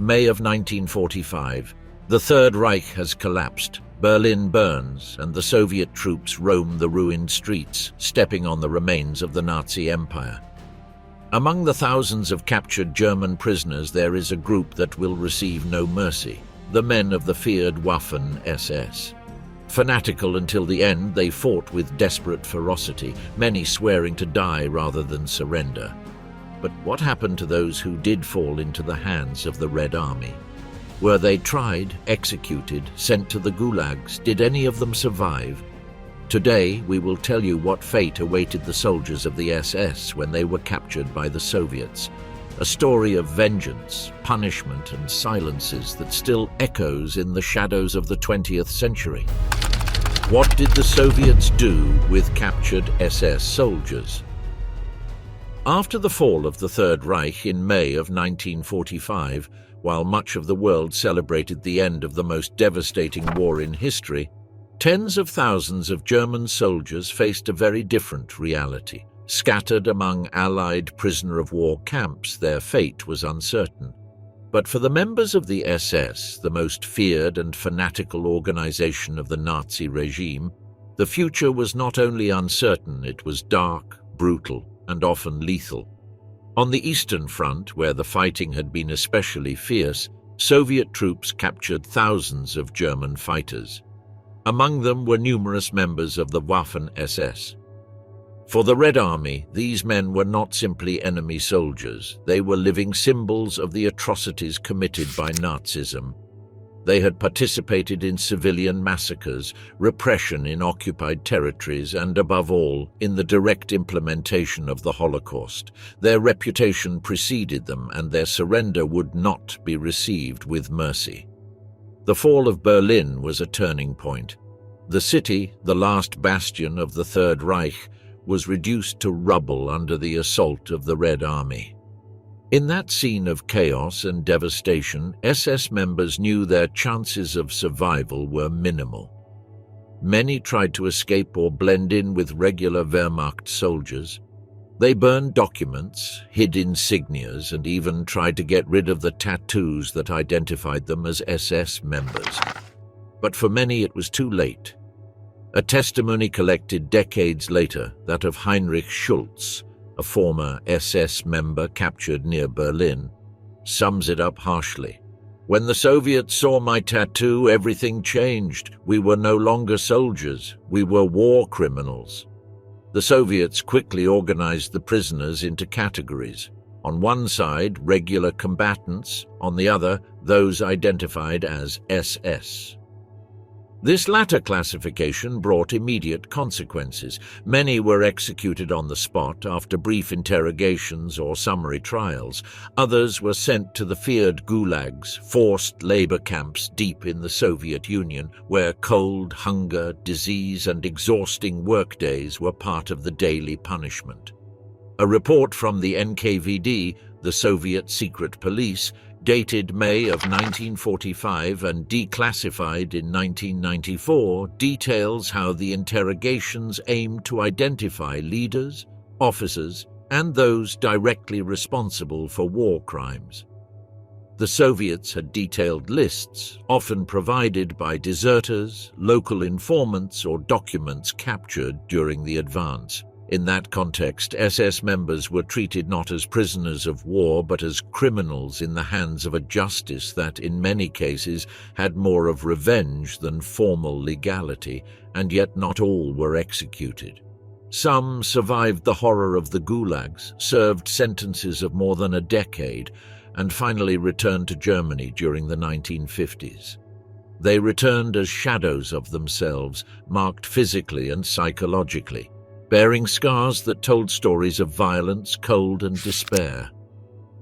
May of 1945. The Third Reich has collapsed. Berlin burns, and the Soviet troops roam the ruined streets, stepping on the remains of the Nazi Empire. Among the thousands of captured German prisoners, there is a group that will receive no mercy: the men of the feared Waffen-SS. Fanatical until the end, they fought with desperate ferocity, many swearing to die rather than surrender. But what happened to those who did fall into the hands of the Red Army? Were they tried, executed, sent to the Gulags? Did any of them survive? Today, we will tell you what fate awaited the soldiers of the SS when they were captured by the Soviets. A story of vengeance, punishment, and silences that still echoes in the shadows of the 20th century. What did the Soviets do with captured SS soldiers? After the fall of the Third Reich in May of 1945, while much of the world celebrated the end of the most devastating war in history, tens of thousands of German soldiers faced a very different reality. Scattered among Allied prisoner-of-war camps, their fate was uncertain. But for the members of the SS, the most feared and fanatical organization of the Nazi regime, the future was not only uncertain, it was dark, brutal, and often lethal. On the Eastern Front, where the fighting had been especially fierce, Soviet troops captured thousands of German fighters. Among them were numerous members of the Waffen-SS. For the Red Army, these men were not simply enemy soldiers. They were living symbols of the atrocities committed by Nazism. They had participated in civilian massacres, repression in occupied territories, and above all, in the direct implementation of the Holocaust. Their reputation preceded them, and their surrender would not be received with mercy. The fall of Berlin was a turning point. The city, the last bastion of the Third Reich, was reduced to rubble under the assault of the Red Army. In that scene of chaos and devastation, SS members knew their chances of survival were minimal. Many tried to escape or blend in with regular Wehrmacht soldiers. They burned documents, hid insignias, and even tried to get rid of the tattoos that identified them as SS members. But for many it was too late. A testimony collected decades later, that of Heinrich Schultz, a former SS member captured near Berlin, sums it up harshly. "When the Soviets saw my tattoo, everything changed. We were no longer soldiers. We were war criminals." The Soviets quickly organized the prisoners into categories. On one side, regular combatants, on the other, those identified as SS. This latter classification brought immediate consequences. Many were executed on the spot after brief interrogations or summary trials. Others were sent to the feared Gulags, forced labor camps deep in the Soviet Union, where cold, hunger, disease, and exhausting workdays were part of the daily punishment. A report from the NKVD, the Soviet secret police, dated May of 1945 and declassified in 1994, details how the interrogations aimed to identify leaders, officers, and those directly responsible for war crimes. The Soviets had detailed lists, often provided by deserters, local informants, or documents captured during the advance. In that context, SS members were treated not as prisoners of war, but as criminals in the hands of a justice that, in many cases, had more of revenge than formal legality, and yet not all were executed. Some survived the horror of the Gulags, served sentences of more than a decade, and finally returned to Germany during the 1950s. They returned as shadows of themselves, marked physically and psychologically, bearing scars that told stories of violence, cold, and despair.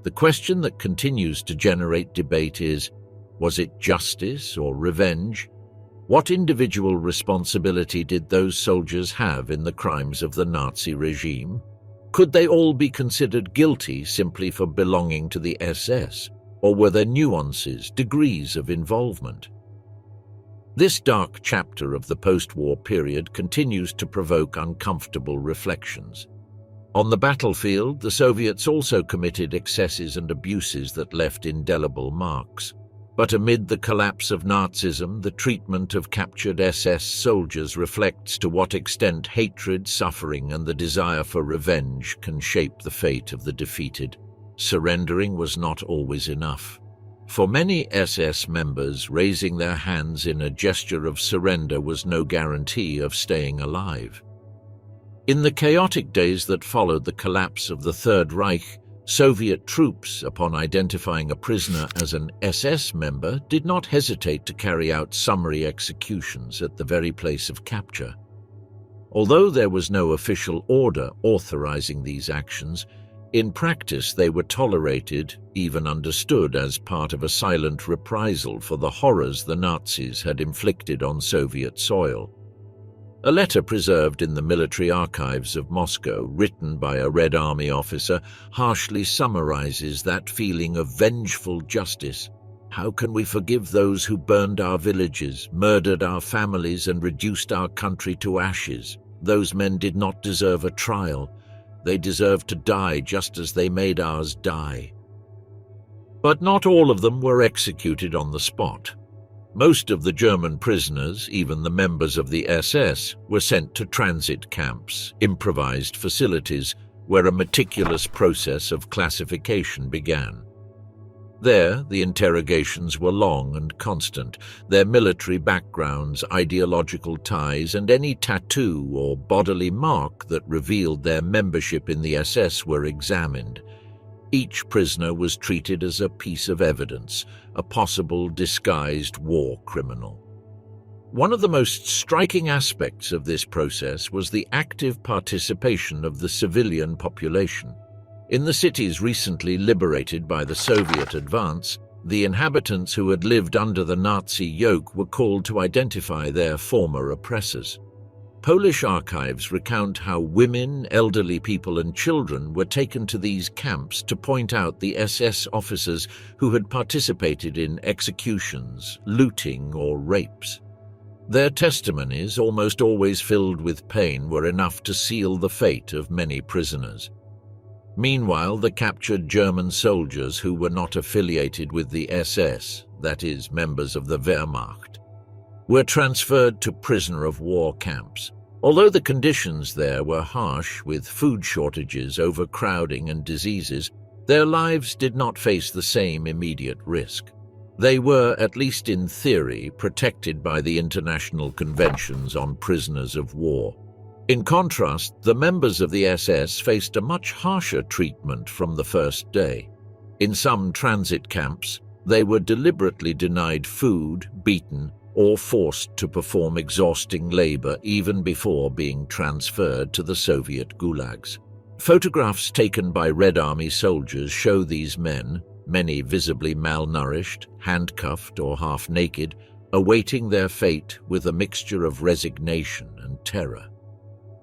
The question that continues to generate debate is, was it justice or revenge? What individual responsibility did those soldiers have in the crimes of the Nazi regime? Could they all be considered guilty simply for belonging to the SS, or were there nuances, degrees of involvement? This dark chapter of the post-war period continues to provoke uncomfortable reflections. On the battlefield, the Soviets also committed excesses and abuses that left indelible marks. But amid the collapse of Nazism, the treatment of captured SS soldiers reflects to what extent hatred, suffering, and the desire for revenge can shape the fate of the defeated. Surrendering was not always enough. For many SS members, raising their hands in a gesture of surrender was no guarantee of staying alive. In the chaotic days that followed the collapse of the Third Reich, Soviet troops, upon identifying a prisoner as an SS member, did not hesitate to carry out summary executions at the very place of capture. Although there was no official order authorizing these actions, in practice they were tolerated, even understood, as part of a silent reprisal for the horrors the Nazis had inflicted on Soviet soil. A letter preserved in the military archives of Moscow, written by a Red Army officer, harshly summarizes that feeling of vengeful justice. How can we forgive those who burned our villages, murdered our families, and reduced our country to ashes? Those men did not deserve a trial. They deserved to die just as they made ours die. But not all of them were executed on the spot. Most of the German prisoners, even the members of the SS, were sent to transit camps, improvised facilities, where a meticulous process of classification began. There, the interrogations were long and constant. Their military backgrounds, ideological ties, and any tattoo or bodily mark that revealed their membership in the SS were examined. Each prisoner was treated as a piece of evidence, a possible disguised war criminal. One of the most striking aspects of this process was the active participation of the civilian population. In the cities recently liberated by the Soviet advance, the inhabitants who had lived under the Nazi yoke were called to identify their former oppressors. Polish archives recount how women, elderly people, and children were taken to these camps to point out the SS officers who had participated in executions, looting, or rapes. Their testimonies, almost always filled with pain, were enough to seal the fate of many prisoners. Meanwhile, the captured German soldiers who were not affiliated with the SS, that is, members of the Wehrmacht, were transferred to prisoner of war camps. Although the conditions there were harsh, with food shortages, overcrowding, and diseases, their lives did not face the same immediate risk. They were, at least in theory, protected by the international conventions on prisoners of war. In contrast, the members of the SS faced a much harsher treatment from the first day. In some transit camps, they were deliberately denied food, beaten, or forced to perform exhausting labor even before being transferred to the Soviet Gulags. Photographs taken by Red Army soldiers show these men, many visibly malnourished, handcuffed or half-naked, awaiting their fate with a mixture of resignation and terror.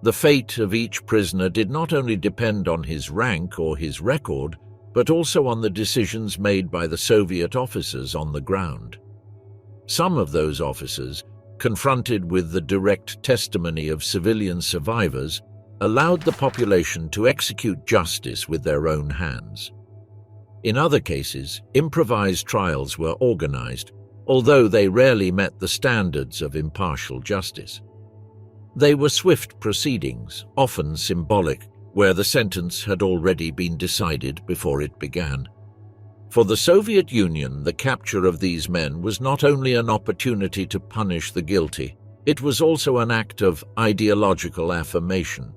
The fate of each prisoner did not only depend on his rank or his record, but also on the decisions made by the Soviet officers on the ground. Some of those officers, confronted with the direct testimony of civilian survivors, allowed the population to execute justice with their own hands. In other cases, improvised trials were organized, although they rarely met the standards of impartial justice. They were swift proceedings, often symbolic, where the sentence had already been decided before it began. For the Soviet Union, the capture of these men was not only an opportunity to punish the guilty, it was also an act of ideological affirmation.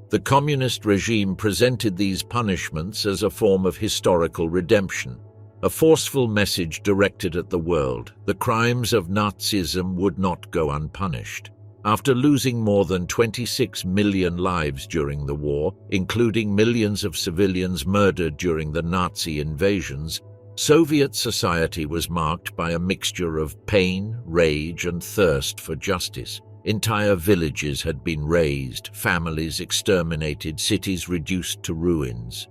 The communist regime presented these punishments as a form of historical redemption, a forceful message directed at the world. The crimes of Nazism would not go unpunished. After losing more than 26 million lives during the war, including millions of civilians murdered during the Nazi invasions, Soviet society was marked by a mixture of pain, rage, and thirst for justice. Entire villages had been razed, families exterminated, cities reduced to ruins.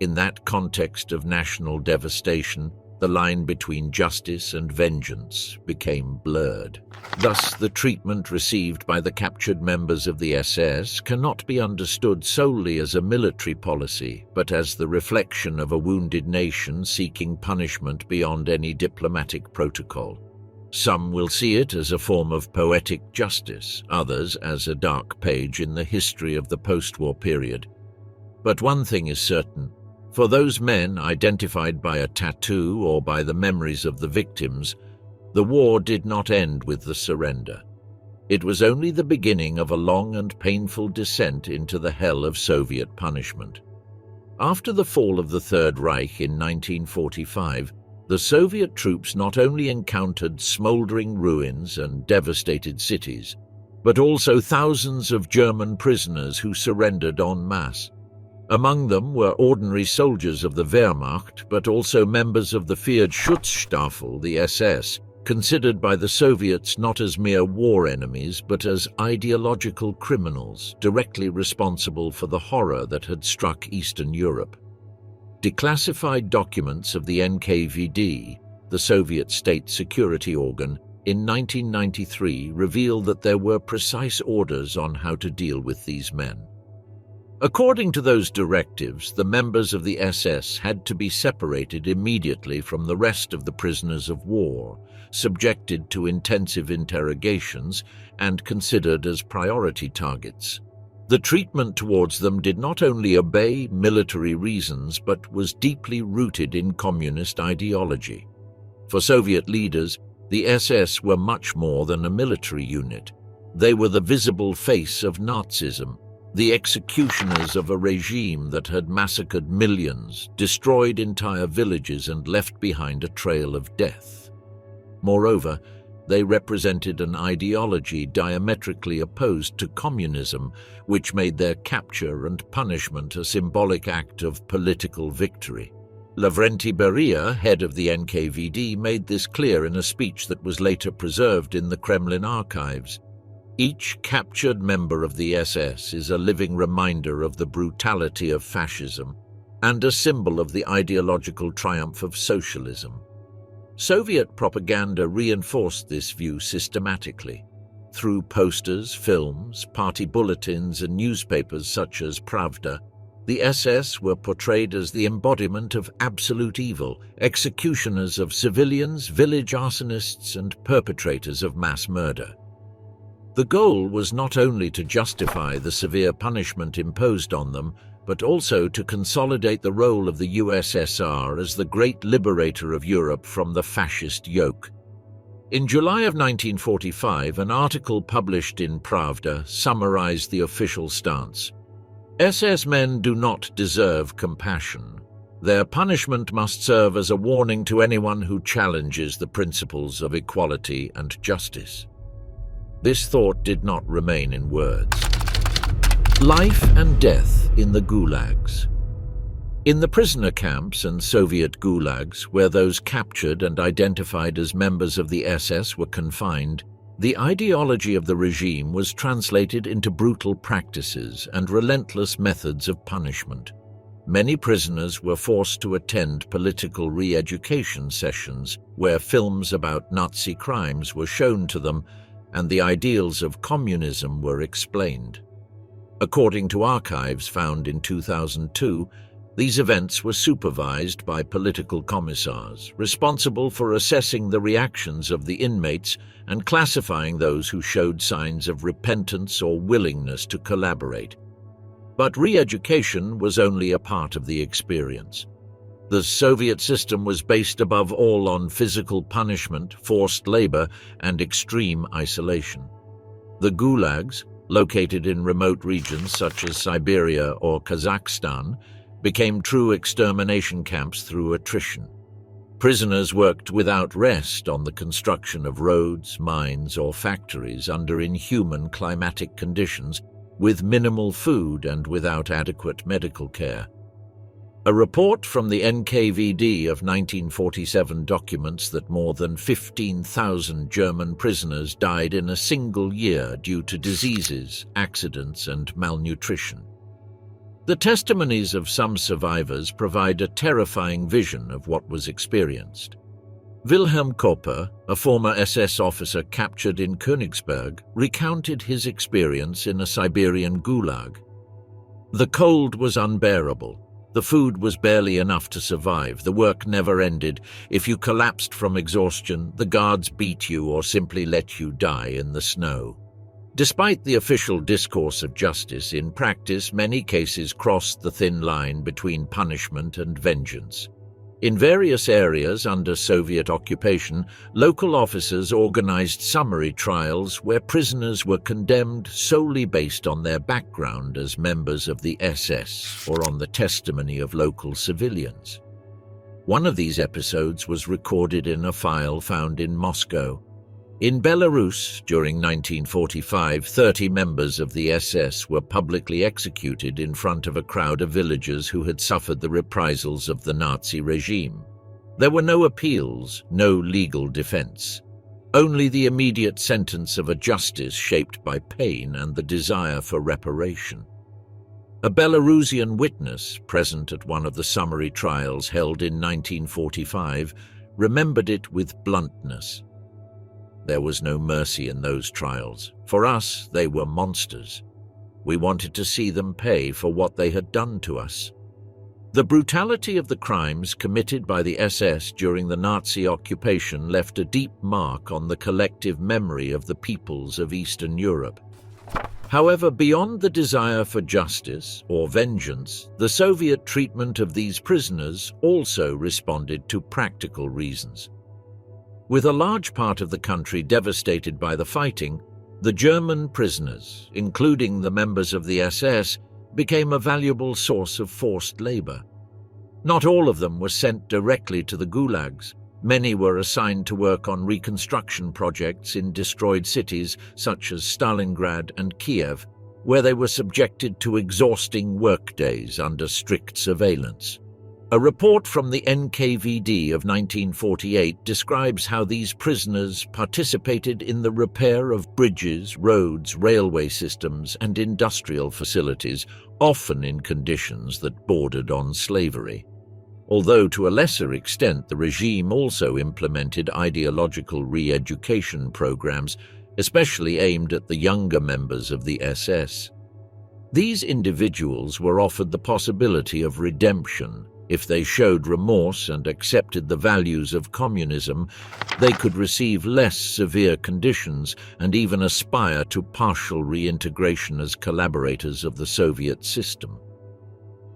In that context of national devastation, The line between justice and vengeance became blurred. Thus, the treatment received by the captured members of the SS cannot be understood solely as a military policy, but as the reflection of a wounded nation seeking punishment beyond any diplomatic protocol. Some will see it as a form of poetic justice, others as a dark page in the history of the post-war period. But one thing is certain. For those men identified by a tattoo or by the memories of the victims, the war did not end with the surrender. It was only the beginning of a long and painful descent into the hell of Soviet punishment. After the fall of the Third Reich in 1945, the Soviet troops not only encountered smoldering ruins and devastated cities, but also thousands of German prisoners who surrendered en masse. Among them were ordinary soldiers of the Wehrmacht, but also members of the feared Schutzstaffel, the SS, considered by the Soviets not as mere war enemies, but as ideological criminals directly responsible for the horror that had struck Eastern Europe. Declassified documents of the NKVD, the Soviet state security organ, in 1993 reveal that there were precise orders on how to deal with these men. According to those directives, the members of the SS had to be separated immediately from the rest of the prisoners of war, subjected to intensive interrogations, and considered as priority targets. The treatment towards them did not only obey military reasons, but was deeply rooted in communist ideology. For Soviet leaders, the SS were much more than a military unit. They were the visible face of Nazism, the executioners of a regime that had massacred millions, destroyed entire villages, and left behind a trail of death. Moreover, they represented an ideology diametrically opposed to communism, which made their capture and punishment a symbolic act of political victory. Lavrenti Beria, head of the NKVD, made this clear in a speech that was later preserved in the Kremlin archives. Each captured member of the SS is a living reminder of the brutality of fascism and a symbol of the ideological triumph of socialism. Soviet propaganda reinforced this view systematically. Through posters, films, party bulletins, and newspapers such as Pravda, the SS were portrayed as the embodiment of absolute evil, executioners of civilians, village arsonists, and perpetrators of mass murder. The goal was not only to justify the severe punishment imposed on them, but also to consolidate the role of the USSR as the great liberator of Europe from the fascist yoke. In July of 1945, an article published in Pravda summarized the official stance. SS men do not deserve compassion. Their punishment must serve as a warning to anyone who challenges the principles of equality and justice. This thought did not remain in words. Life and death in the Gulags. In the prisoner camps and Soviet Gulags, where those captured and identified as members of the SS were confined, the ideology of the regime was translated into brutal practices and relentless methods of punishment. Many prisoners were forced to attend political re-education sessions, where films about Nazi crimes were shown to them and the ideals of communism were explained. According to archives found in 2002, these events were supervised by political commissars, responsible for assessing the reactions of the inmates and classifying those who showed signs of repentance or willingness to collaborate. But re-education was only a part of the experience. The Soviet system was based above all on physical punishment, forced labor, and extreme isolation. The Gulags, located in remote regions such as Siberia or Kazakhstan, became true extermination camps through attrition. Prisoners worked without rest on the construction of roads, mines, or factories under inhuman climatic conditions, with minimal food and without adequate medical care. A report from the NKVD of 1947 documents that more than 15,000 German prisoners died in a single year due to diseases, accidents, and malnutrition. The testimonies of some survivors provide a terrifying vision of what was experienced. Wilhelm Kopper, a former SS officer captured in Königsberg, recounted his experience in a Siberian gulag. The cold was unbearable. The food was barely enough to survive. The work never ended. If you collapsed from exhaustion, the guards beat you or simply let you die in the snow. Despite the official discourse of justice, in practice, many cases crossed the thin line between punishment and vengeance. In various areas under Soviet occupation, local officers organized summary trials where prisoners were condemned solely based on their background as members of the SS or on the testimony of local civilians. One of these episodes was recorded in a file found in Moscow. In Belarus, during 1945, 30 members of the SS were publicly executed in front of a crowd of villagers who had suffered the reprisals of the Nazi regime. There were no appeals, no legal defense. Only the immediate sentence of a justice shaped by pain and the desire for reparation. A Belarusian witness, present at one of the summary trials held in 1945, remembered it with bluntness. There was no mercy in those trials. For us, they were monsters. We wanted to see them pay for what they had done to us. The brutality of the crimes committed by the SS during the Nazi occupation left a deep mark on the collective memory of the peoples of Eastern Europe. However, beyond the desire for justice or vengeance, the Soviet treatment of these prisoners also responded to practical reasons. With a large part of the country devastated by the fighting, the German prisoners, including the members of the SS, became a valuable source of forced labor. Not all of them were sent directly to the gulags. Many were assigned to work on reconstruction projects in destroyed cities such as Stalingrad and Kiev, where they were subjected to exhausting workdays under strict surveillance. A report from the NKVD of 1948 describes how these prisoners participated in the repair of bridges, roads, railway systems, and industrial facilities, often in conditions that bordered on slavery. Although to a lesser extent, the regime also implemented ideological re-education programs, especially aimed at the younger members of the SS. These individuals were offered the possibility of redemption. If they showed remorse and accepted the values of communism, they could receive less severe conditions and even aspire to partial reintegration as collaborators of the Soviet system.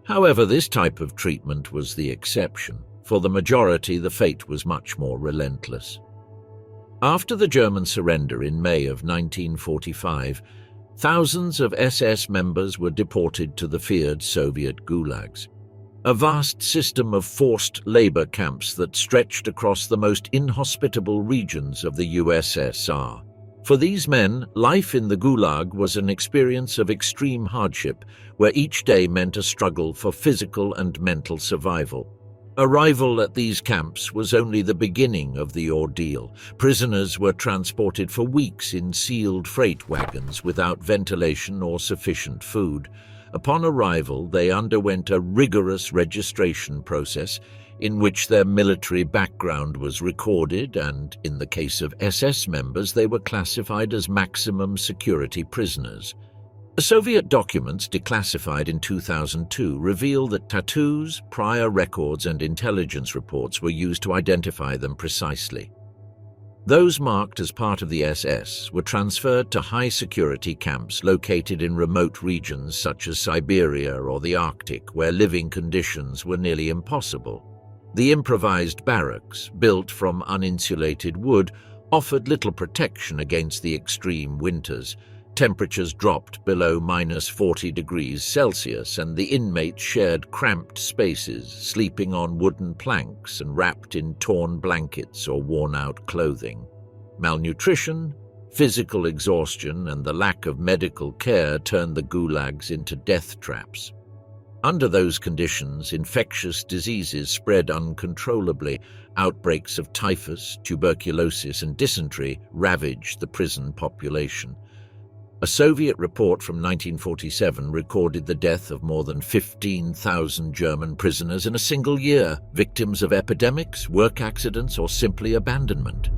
However, this type of treatment was the exception. For the majority, the fate was much more relentless. After the German surrender in May of 1945, thousands of SS members were deported to the feared Soviet gulags. A vast system of forced labor camps that stretched across the most inhospitable regions of the USSR. For these men, life in the Gulag was an experience of extreme hardship, where each day meant a struggle for physical and mental survival. Arrival at these camps was only the beginning of the ordeal. Prisoners were transported for weeks in sealed freight wagons without ventilation or sufficient food. Upon arrival, they underwent a rigorous registration process in which their military background was recorded and, in the case of SS members, they were classified as maximum security prisoners. Soviet documents declassified in 2002 reveal that tattoos, prior records, and intelligence reports were used to identify them precisely. Those marked as part of the SS were transferred to high-security camps located in remote regions such as Siberia or the Arctic, where living conditions were nearly impossible. The improvised barracks, built from uninsulated wood, offered little protection against the extreme winters. Temperatures dropped below -40 degrees Celsius, and the inmates shared cramped spaces, sleeping on wooden planks and wrapped in torn blankets or worn-out clothing. Malnutrition, physical exhaustion, and the lack of medical care turned the gulags into death traps. Under those conditions, infectious diseases spread uncontrollably. Outbreaks of typhus, tuberculosis, and dysentery ravaged the prison population. A Soviet report from 1947 recorded the death of more than 15,000 German prisoners in a single year, victims of epidemics, work accidents, or simply abandonment.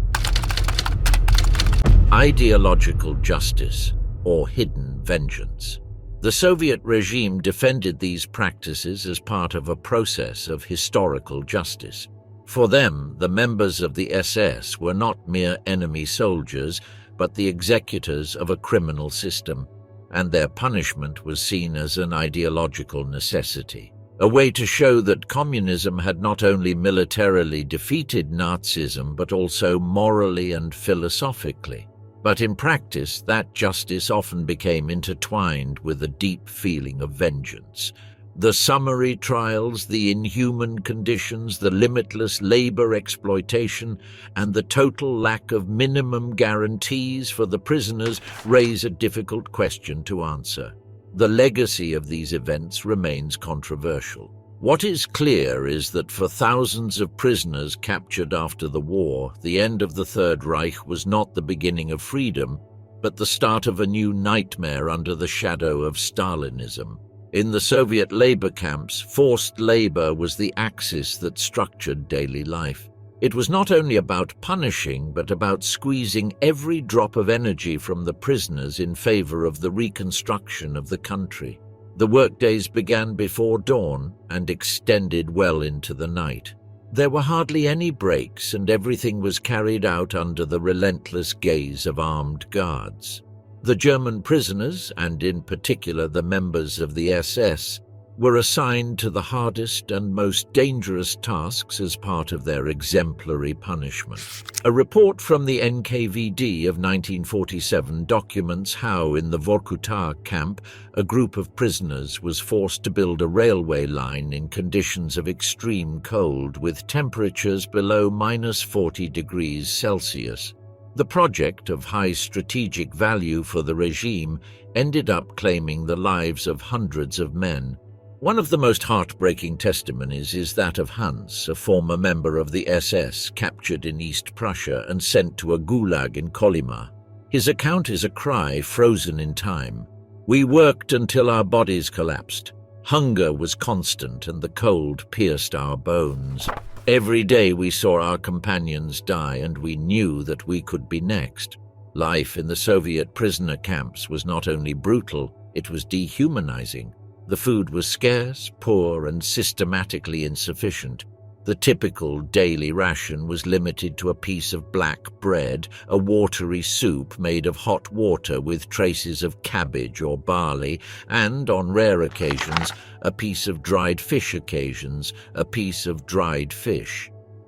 Ideological justice, or hidden vengeance. The Soviet regime defended these practices as part of a process of historical justice. For them, the members of the SS were not mere enemy soldiers, but the executors of a criminal system, and their punishment was seen as an ideological necessity, a way to show that communism had not only militarily defeated Nazism, but also morally and philosophically. But in practice, that justice often became intertwined with a deep feeling of vengeance. The summary trials, the inhuman conditions, the limitless labor exploitation, and the total lack of minimum guarantees for the prisoners raise a difficult question to answer. The legacy of these events remains controversial. What is clear is that for thousands of prisoners captured after the war, the end of the Third Reich was not the beginning of freedom, but the start of a new nightmare under the shadow of Stalinism. In the Soviet labor camps, forced labor was the axis that structured daily life. It was not only about punishing, but about squeezing every drop of energy from the prisoners in favor of the reconstruction of the country. The workdays began before dawn and extended well into the night. There were hardly any breaks, and everything was carried out under the relentless gaze of armed guards. The German prisoners, and in particular the members of the SS, were assigned to the hardest and most dangerous tasks as part of their exemplary punishment. A report from the NKVD of 1947 documents how, in the Vorkuta camp, a group of prisoners was forced to build a railway line in conditions of extreme cold with temperatures below -40 degrees Celsius. The project, of high strategic value for the regime, ended up claiming the lives of hundreds of men. One of the most heartbreaking testimonies is that of Hans, a former member of the SS captured in East Prussia and sent to a gulag in Kolyma. His account is a cry frozen in time. "We worked until our bodies collapsed. Hunger was constant and the cold pierced our bones. Every day we saw our companions die, and we knew that we could be next." Life in the Soviet prisoner camps was not only brutal, it was dehumanizing. The food was scarce, poor, and systematically insufficient. The typical daily ration was limited to a piece of black bread, a watery soup made of hot water with traces of cabbage or barley, and, on rare occasions, a piece of dried fish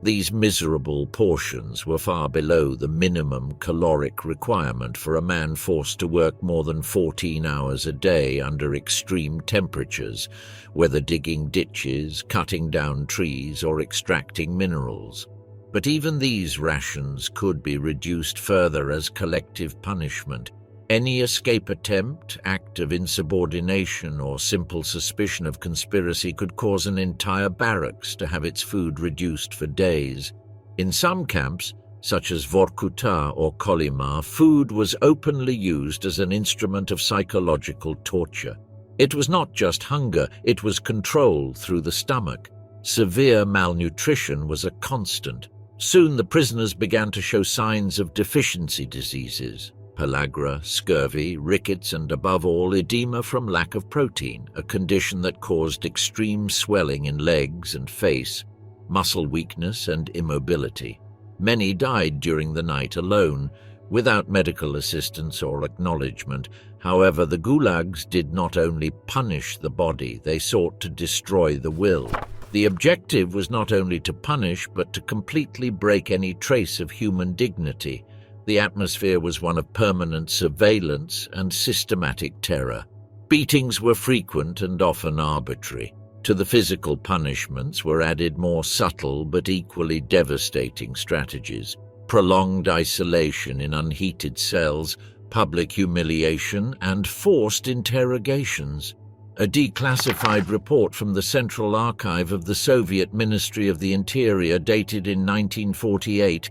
These miserable portions were far below the minimum caloric requirement for a man forced to work more than 14 hours a day under extreme temperatures, whether digging ditches, cutting down trees, or extracting minerals. But even these rations could be reduced further as collective punishment. Any escape attempt, act of insubordination, or simple suspicion of conspiracy could cause an entire barracks to have its food reduced for days. In some camps, such as Vorkuta or Kolyma, food was openly used as an instrument of psychological torture. It was not just hunger, it was control through the stomach. Severe malnutrition was a constant. Soon the prisoners began to show signs of deficiency diseases. Pellagra, scurvy, rickets, and above all, edema from lack of protein, a condition that caused extreme swelling in legs and face, muscle weakness, and immobility. Many died during the night alone, without medical assistance or acknowledgement. However, the gulags did not only punish the body, they sought to destroy the will. The objective was not only to punish, but to completely break any trace of human dignity. The atmosphere was one of permanent surveillance and systematic terror. Beatings were frequent and often arbitrary. To the physical punishments were added more subtle but equally devastating strategies: prolonged isolation in unheated cells, public humiliation, and forced interrogations. A declassified report from the Central Archive of the Soviet Ministry of the Interior, dated in 1948,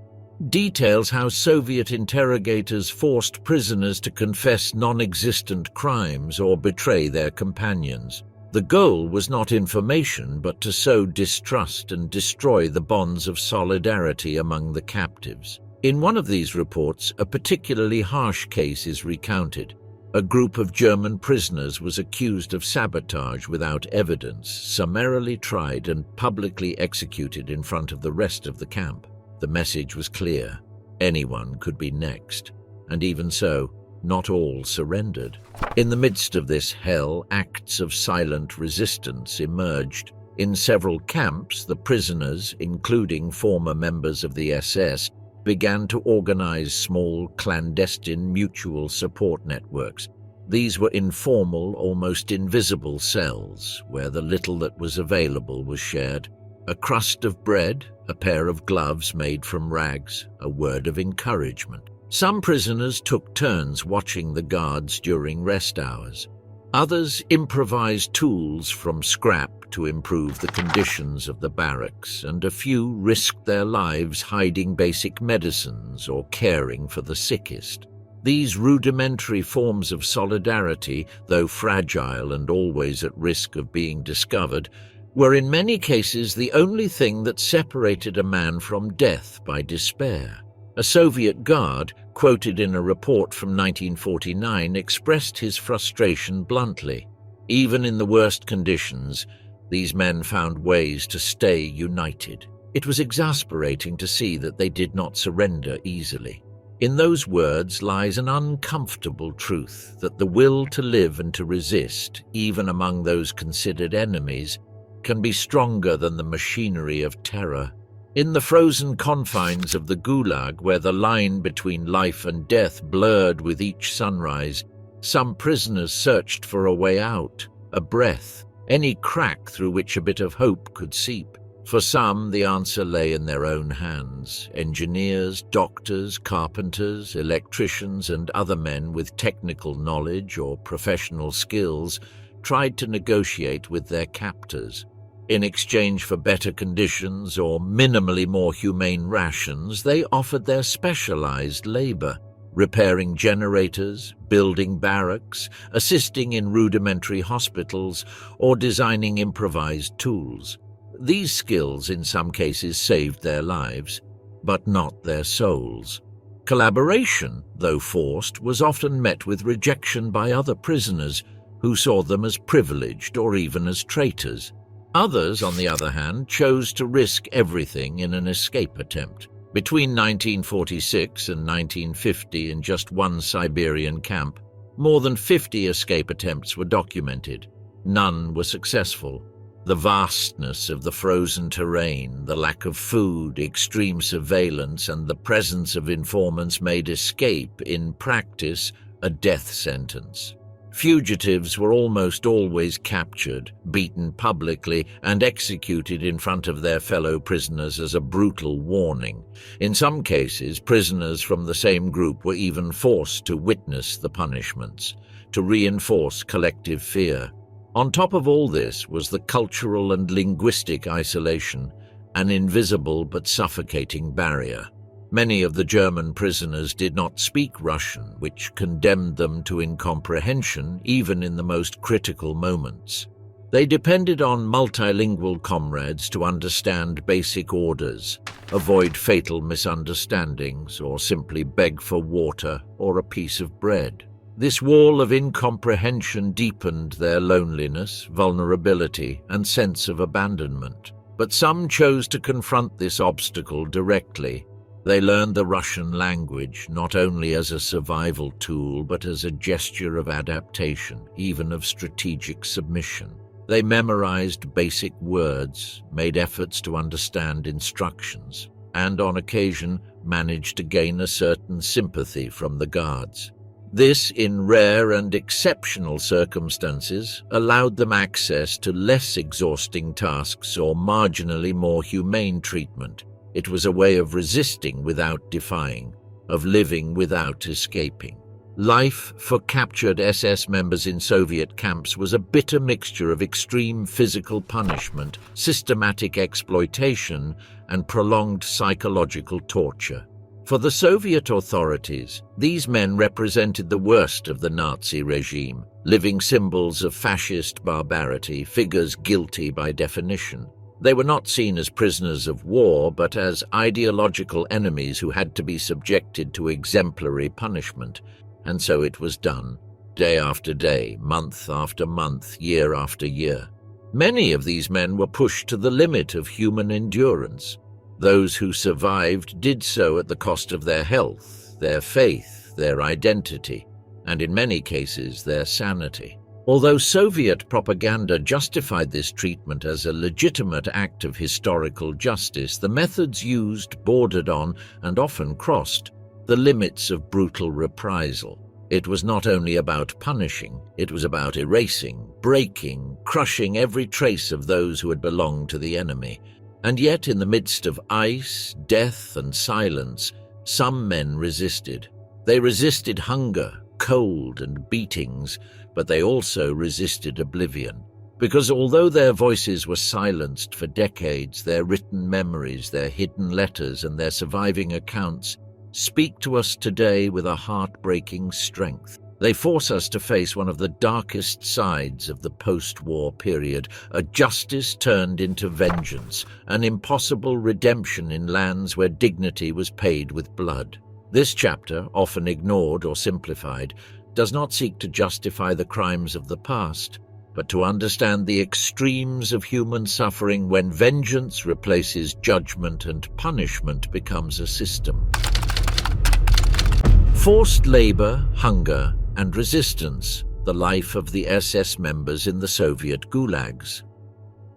details how Soviet interrogators forced prisoners to confess non-existent crimes or betray their companions. The goal was not information, but to sow distrust and destroy the bonds of solidarity among the captives. In one of these reports, a particularly harsh case is recounted. A group of German prisoners was accused of sabotage without evidence, summarily tried and publicly executed in front of the rest of the camp. The message was clear: anyone could be next. And even so, not all surrendered. In the midst of this hell, acts of silent resistance emerged. In several camps, the prisoners, including former members of the SS, began to organize small, clandestine mutual support networks. These were informal, almost invisible cells, where the little that was available was shared. A crust of bread, a pair of gloves made from rags, a word of encouragement. Some prisoners took turns watching the guards during rest hours. Others improvised tools from scrap to improve the conditions of the barracks, and a few risked their lives hiding basic medicines or caring for the sickest. These rudimentary forms of solidarity, though fragile and always at risk of being discovered, were in many cases the only thing that separated a man from death by despair. A Soviet guard, quoted in a report from 1949, expressed his frustration bluntly. Even in the worst conditions, these men found ways to stay united. It was exasperating to see that they did not surrender easily. In those words lies an uncomfortable truth that the will to live and to resist, even among those considered enemies, can be stronger than the machinery of terror. In the frozen confines of the Gulag, where the line between life and death blurred with each sunrise, some prisoners searched for a way out, a breath, any crack through which a bit of hope could seep. For some, the answer lay in their own hands. Engineers, doctors, carpenters, electricians, and other men with technical knowledge or professional skills tried to negotiate with their captors. In exchange for better conditions or minimally more humane rations, they offered their specialized labor, repairing generators, building barracks, assisting in rudimentary hospitals, or designing improvised tools. These skills in some cases saved their lives, but not their souls. Collaboration, though forced, was often met with rejection by other prisoners who saw them as privileged or even as traitors. Others, on the other hand, chose to risk everything in an escape attempt. Between 1946 and 1950, in just one Siberian camp, more than 50 escape attempts were documented. None were successful. The vastness of the frozen terrain, the lack of food, extreme surveillance, and the presence of informants made escape, in practice, a death sentence. Fugitives were almost always captured, beaten publicly, and executed in front of their fellow prisoners as a brutal warning. In some cases, prisoners from the same group were even forced to witness the punishments, to reinforce collective fear. On top of all this was the cultural and linguistic isolation, an invisible but suffocating barrier. Many of the German prisoners did not speak Russian, which condemned them to incomprehension even in the most critical moments. They depended on multilingual comrades to understand basic orders, avoid fatal misunderstandings, or simply beg for water or a piece of bread. This wall of incomprehension deepened their loneliness, vulnerability, and sense of abandonment. But some chose to confront this obstacle directly. They learned the Russian language not only as a survival tool, but as a gesture of adaptation, even of strategic submission. They memorized basic words, made efforts to understand instructions, and on occasion managed to gain a certain sympathy from the guards. This, in rare and exceptional circumstances, allowed them access to less exhausting tasks or marginally more humane treatment. It was a way of resisting without defying, of living without escaping. Life for captured SS members in Soviet camps was a bitter mixture of extreme physical punishment, systematic exploitation, and prolonged psychological torture. For the Soviet authorities, these men represented the worst of the Nazi regime, living symbols of fascist barbarity, figures guilty by definition. They were not seen as prisoners of war, but as ideological enemies who had to be subjected to exemplary punishment. And so it was done, day after day, month after month, year after year. Many of these men were pushed to the limit of human endurance. Those who survived did so at the cost of their health, their faith, their identity, and in many cases their sanity. Although Soviet propaganda justified this treatment as a legitimate act of historical justice, the methods used bordered on, and often crossed, the limits of brutal reprisal. It was not only about punishing, it was about erasing, breaking, crushing every trace of those who had belonged to the enemy. And yet, in the midst of ice, death, and silence, some men resisted. They resisted hunger, cold, and beatings, but they also resisted oblivion. Because although their voices were silenced for decades, their written memories, their hidden letters, and their surviving accounts speak to us today with a heartbreaking strength. They force us to face one of the darkest sides of the post-war period, a justice turned into vengeance, an impossible redemption in lands where dignity was paid with blood. This chapter, often ignored or simplified, does not seek to justify the crimes of the past, but to understand the extremes of human suffering when vengeance replaces judgment and punishment becomes a system. Forced labor, hunger, and resistance, the life of the SS members in the Soviet Gulags.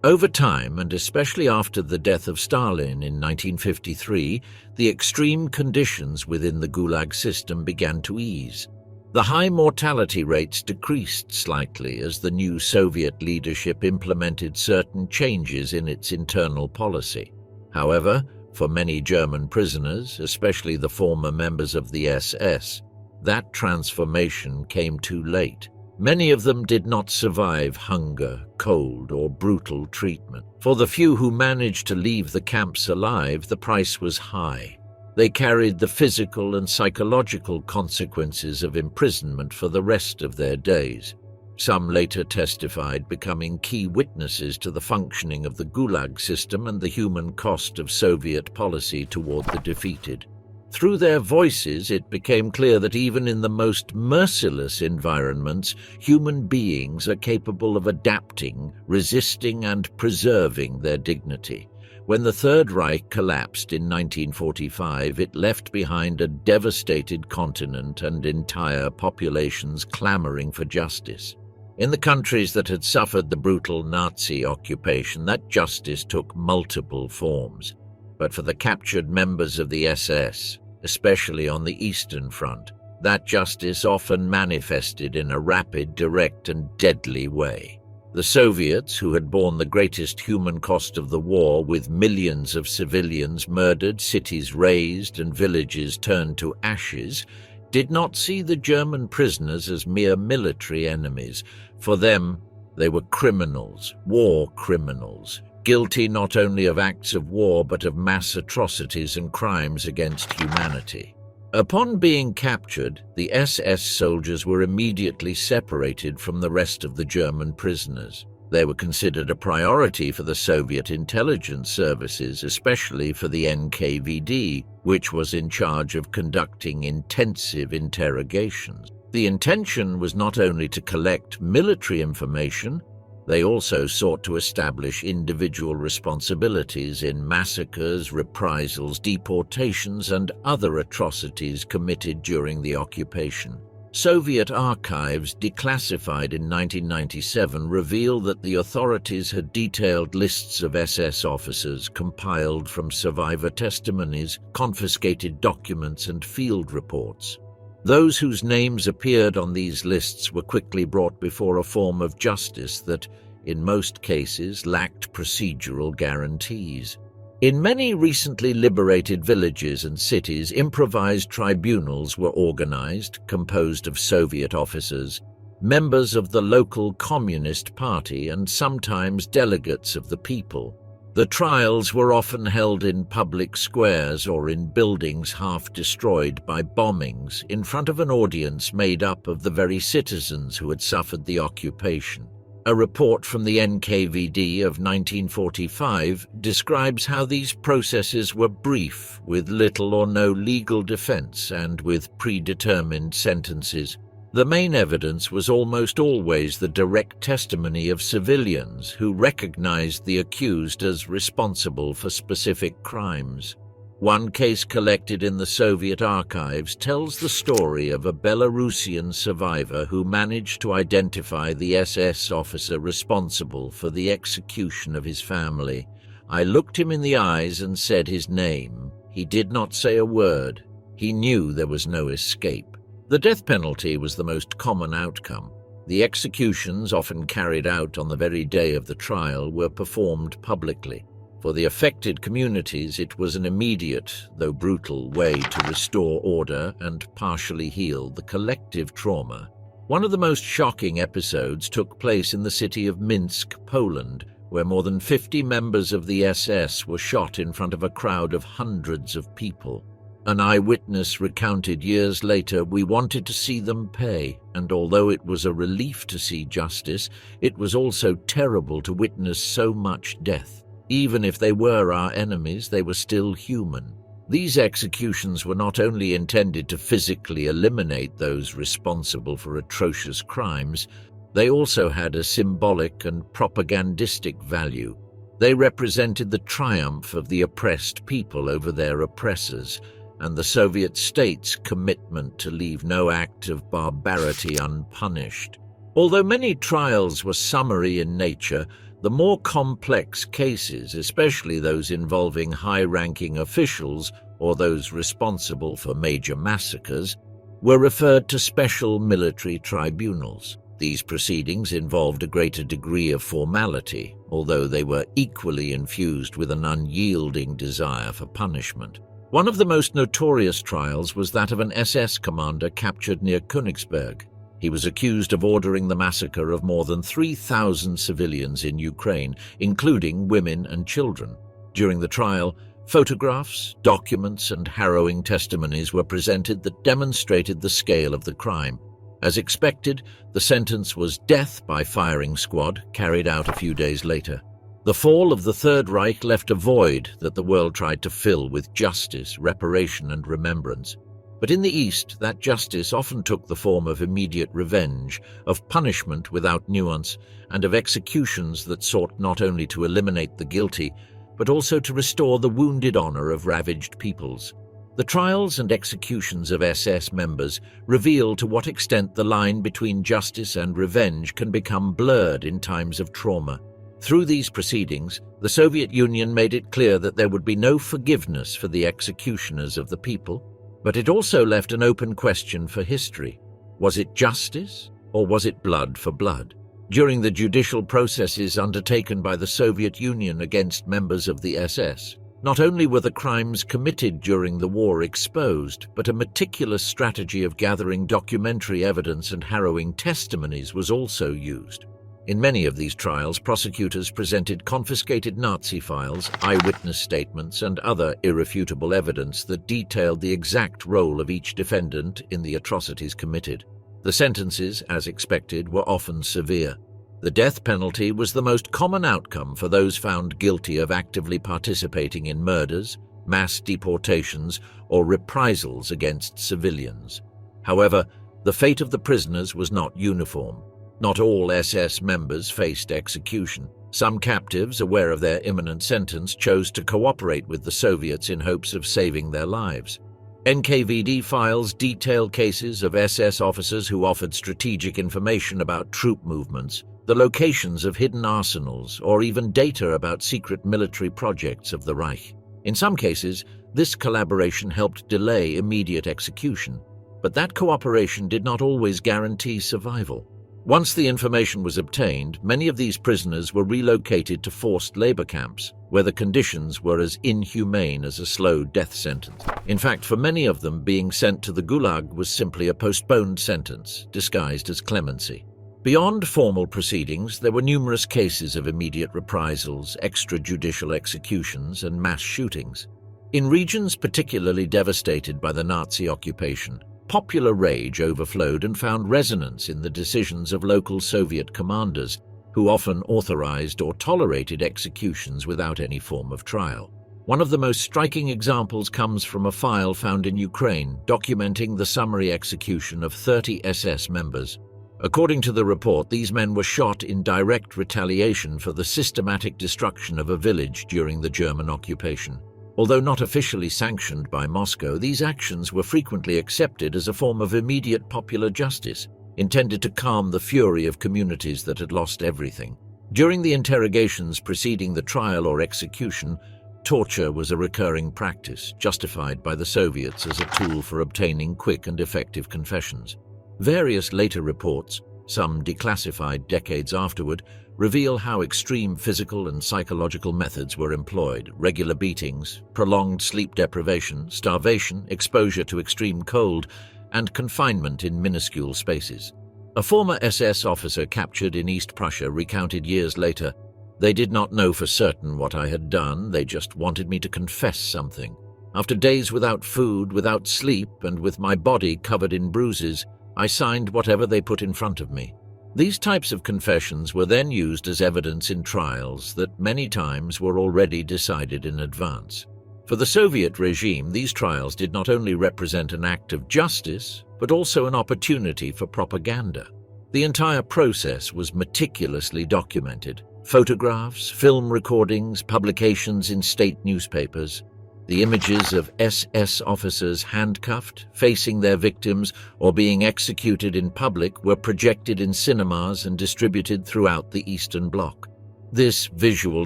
Over time, and especially after the death of Stalin in 1953, the extreme conditions within the Gulag system began to ease. The high mortality rates decreased slightly as the new Soviet leadership implemented certain changes in its internal policy. However, for many German prisoners, especially the former members of the SS, that transformation came too late. Many of them did not survive hunger, cold, or brutal treatment. For the few who managed to leave the camps alive, the price was high. They carried the physical and psychological consequences of imprisonment for the rest of their days. Some later testified, becoming key witnesses to the functioning of the Gulag system and the human cost of Soviet policy toward the defeated. Through their voices, it became clear that even in the most merciless environments, human beings are capable of adapting, resisting, and preserving their dignity. When the Third Reich collapsed in 1945, it left behind a devastated continent and entire populations clamoring for justice. In the countries that had suffered the brutal Nazi occupation, that justice took multiple forms. But for the captured members of the SS, especially on the Eastern Front, that justice often manifested in a rapid, direct, and deadly way. The Soviets, who had borne the greatest human cost of the war, with millions of civilians murdered, cities razed, and villages turned to ashes, did not see the German prisoners as mere military enemies. For them, they were criminals, war criminals, guilty not only of acts of war but of mass atrocities and crimes against humanity. Upon being captured, the SS soldiers were immediately separated from the rest of the German prisoners. They were considered a priority for the Soviet intelligence services, especially for the NKVD, which was in charge of conducting intensive interrogations. The intention was not only to collect military information, they also sought to establish individual responsibilities in massacres, reprisals, deportations, and other atrocities committed during the occupation. Soviet archives, declassified in 1997, reveal that the authorities had detailed lists of SS officers compiled from survivor testimonies, confiscated documents, and field reports. Those whose names appeared on these lists were quickly brought before a form of justice that, in most cases, lacked procedural guarantees. In many recently liberated villages and cities, improvised tribunals were organized, composed of Soviet officers, members of the local Communist Party, and sometimes delegates of the people. The trials were often held in public squares or in buildings half destroyed by bombings in front of an audience made up of the very citizens who had suffered the occupation. A report from the NKVD of 1945 describes how these processes were brief, with little or no legal defense and with predetermined sentences. The main evidence was almost always the direct testimony of civilians who recognized the accused as responsible for specific crimes. One case collected in the Soviet archives tells the story of a Belarusian survivor who managed to identify the SS officer responsible for the execution of his family. "I looked him in the eyes and said his name. He did not say a word. He knew there was no escape." The death penalty was the most common outcome. The executions, often carried out on the very day of the trial, were performed publicly. For the affected communities, it was an immediate, though brutal, way to restore order and partially heal the collective trauma. One of the most shocking episodes took place in the city of Minsk, Poland, where more than 50 members of the SS were shot in front of a crowd of hundreds of people. An eyewitness recounted years later, "We wanted to see them pay, and although it was a relief to see justice, it was also terrible to witness so much death. Even if they were our enemies, they were still human." These executions were not only intended to physically eliminate those responsible for atrocious crimes, they also had a symbolic and propagandistic value. They represented the triumph of the oppressed people over their oppressors, and the Soviet state's commitment to leave no act of barbarity unpunished. Although many trials were summary in nature, the more complex cases, especially those involving high-ranking officials or those responsible for major massacres, were referred to special military tribunals. These proceedings involved a greater degree of formality, although they were equally infused with an unyielding desire for punishment. One of the most notorious trials was that of an SS commander captured near Königsberg. He was accused of ordering the massacre of more than 3,000 civilians in Ukraine, including women and children. During the trial, photographs, documents, and harrowing testimonies were presented that demonstrated the scale of the crime. As expected, the sentence was death by firing squad, carried out a few days later. The fall of the Third Reich left a void that the world tried to fill with justice, reparation, and remembrance. But in the East, that justice often took the form of immediate revenge, of punishment without nuance, and of executions that sought not only to eliminate the guilty, but also to restore the wounded honor of ravaged peoples. The trials and executions of SS members reveal to what extent the line between justice and revenge can become blurred in times of trauma. Through these proceedings, the Soviet Union made it clear that there would be no forgiveness for the executioners of the people, but it also left an open question for history. Was it justice, or was it blood for blood? During the judicial processes undertaken by the Soviet Union against members of the SS, not only were the crimes committed during the war exposed, but a meticulous strategy of gathering documentary evidence and harrowing testimonies was also used. In many of these trials, prosecutors presented confiscated Nazi files, eyewitness statements, and other irrefutable evidence that detailed the exact role of each defendant in the atrocities committed. The sentences, as expected, were often severe. The death penalty was the most common outcome for those found guilty of actively participating in murders, mass deportations, or reprisals against civilians. However, the fate of the prisoners was not uniform. Not all SS members faced execution. Some captives, aware of their imminent sentence, chose to cooperate with the Soviets in hopes of saving their lives. NKVD files detail cases of SS officers who offered strategic information about troop movements, the locations of hidden arsenals, or even data about secret military projects of the Reich. In some cases, this collaboration helped delay immediate execution, but that cooperation did not always guarantee survival. Once the information was obtained, many of these prisoners were relocated to forced labor camps, where the conditions were as inhumane as a slow death sentence. In fact, for many of them, being sent to the Gulag was simply a postponed sentence, disguised as clemency. Beyond formal proceedings, there were numerous cases of immediate reprisals, extrajudicial executions, and mass shootings. In regions particularly devastated by the Nazi occupation, popular rage overflowed and found resonance in the decisions of local Soviet commanders, who often authorized or tolerated executions without any form of trial. One of the most striking examples comes from a file found in Ukraine documenting the summary execution of 30 SS members. According to the report, these men were shot in direct retaliation for the systematic destruction of a village during the German occupation. Although not officially sanctioned by Moscow, these actions were frequently accepted as a form of immediate popular justice, intended to calm the fury of communities that had lost everything. During the interrogations preceding the trial or execution, torture was a recurring practice, justified by the Soviets as a tool for obtaining quick and effective confessions. Various later reports, some declassified decades afterward, reveal how extreme physical and psychological methods were employed: regular beatings, prolonged sleep deprivation, starvation, exposure to extreme cold, and confinement in minuscule spaces. A former SS officer captured in East Prussia recounted years later, "They did not know for certain what I had done, they just wanted me to confess something. After days without food, without sleep, and with my body covered in bruises, I signed whatever they put in front of me." These types of confessions were then used as evidence in trials that many times were already decided in advance. For the Soviet regime, these trials did not only represent an act of justice, but also an opportunity for propaganda. The entire process was meticulously documented: photographs, film recordings, publications in state newspapers. The images of SS officers handcuffed, facing their victims, or being executed in public were projected in cinemas and distributed throughout the Eastern Bloc. This visual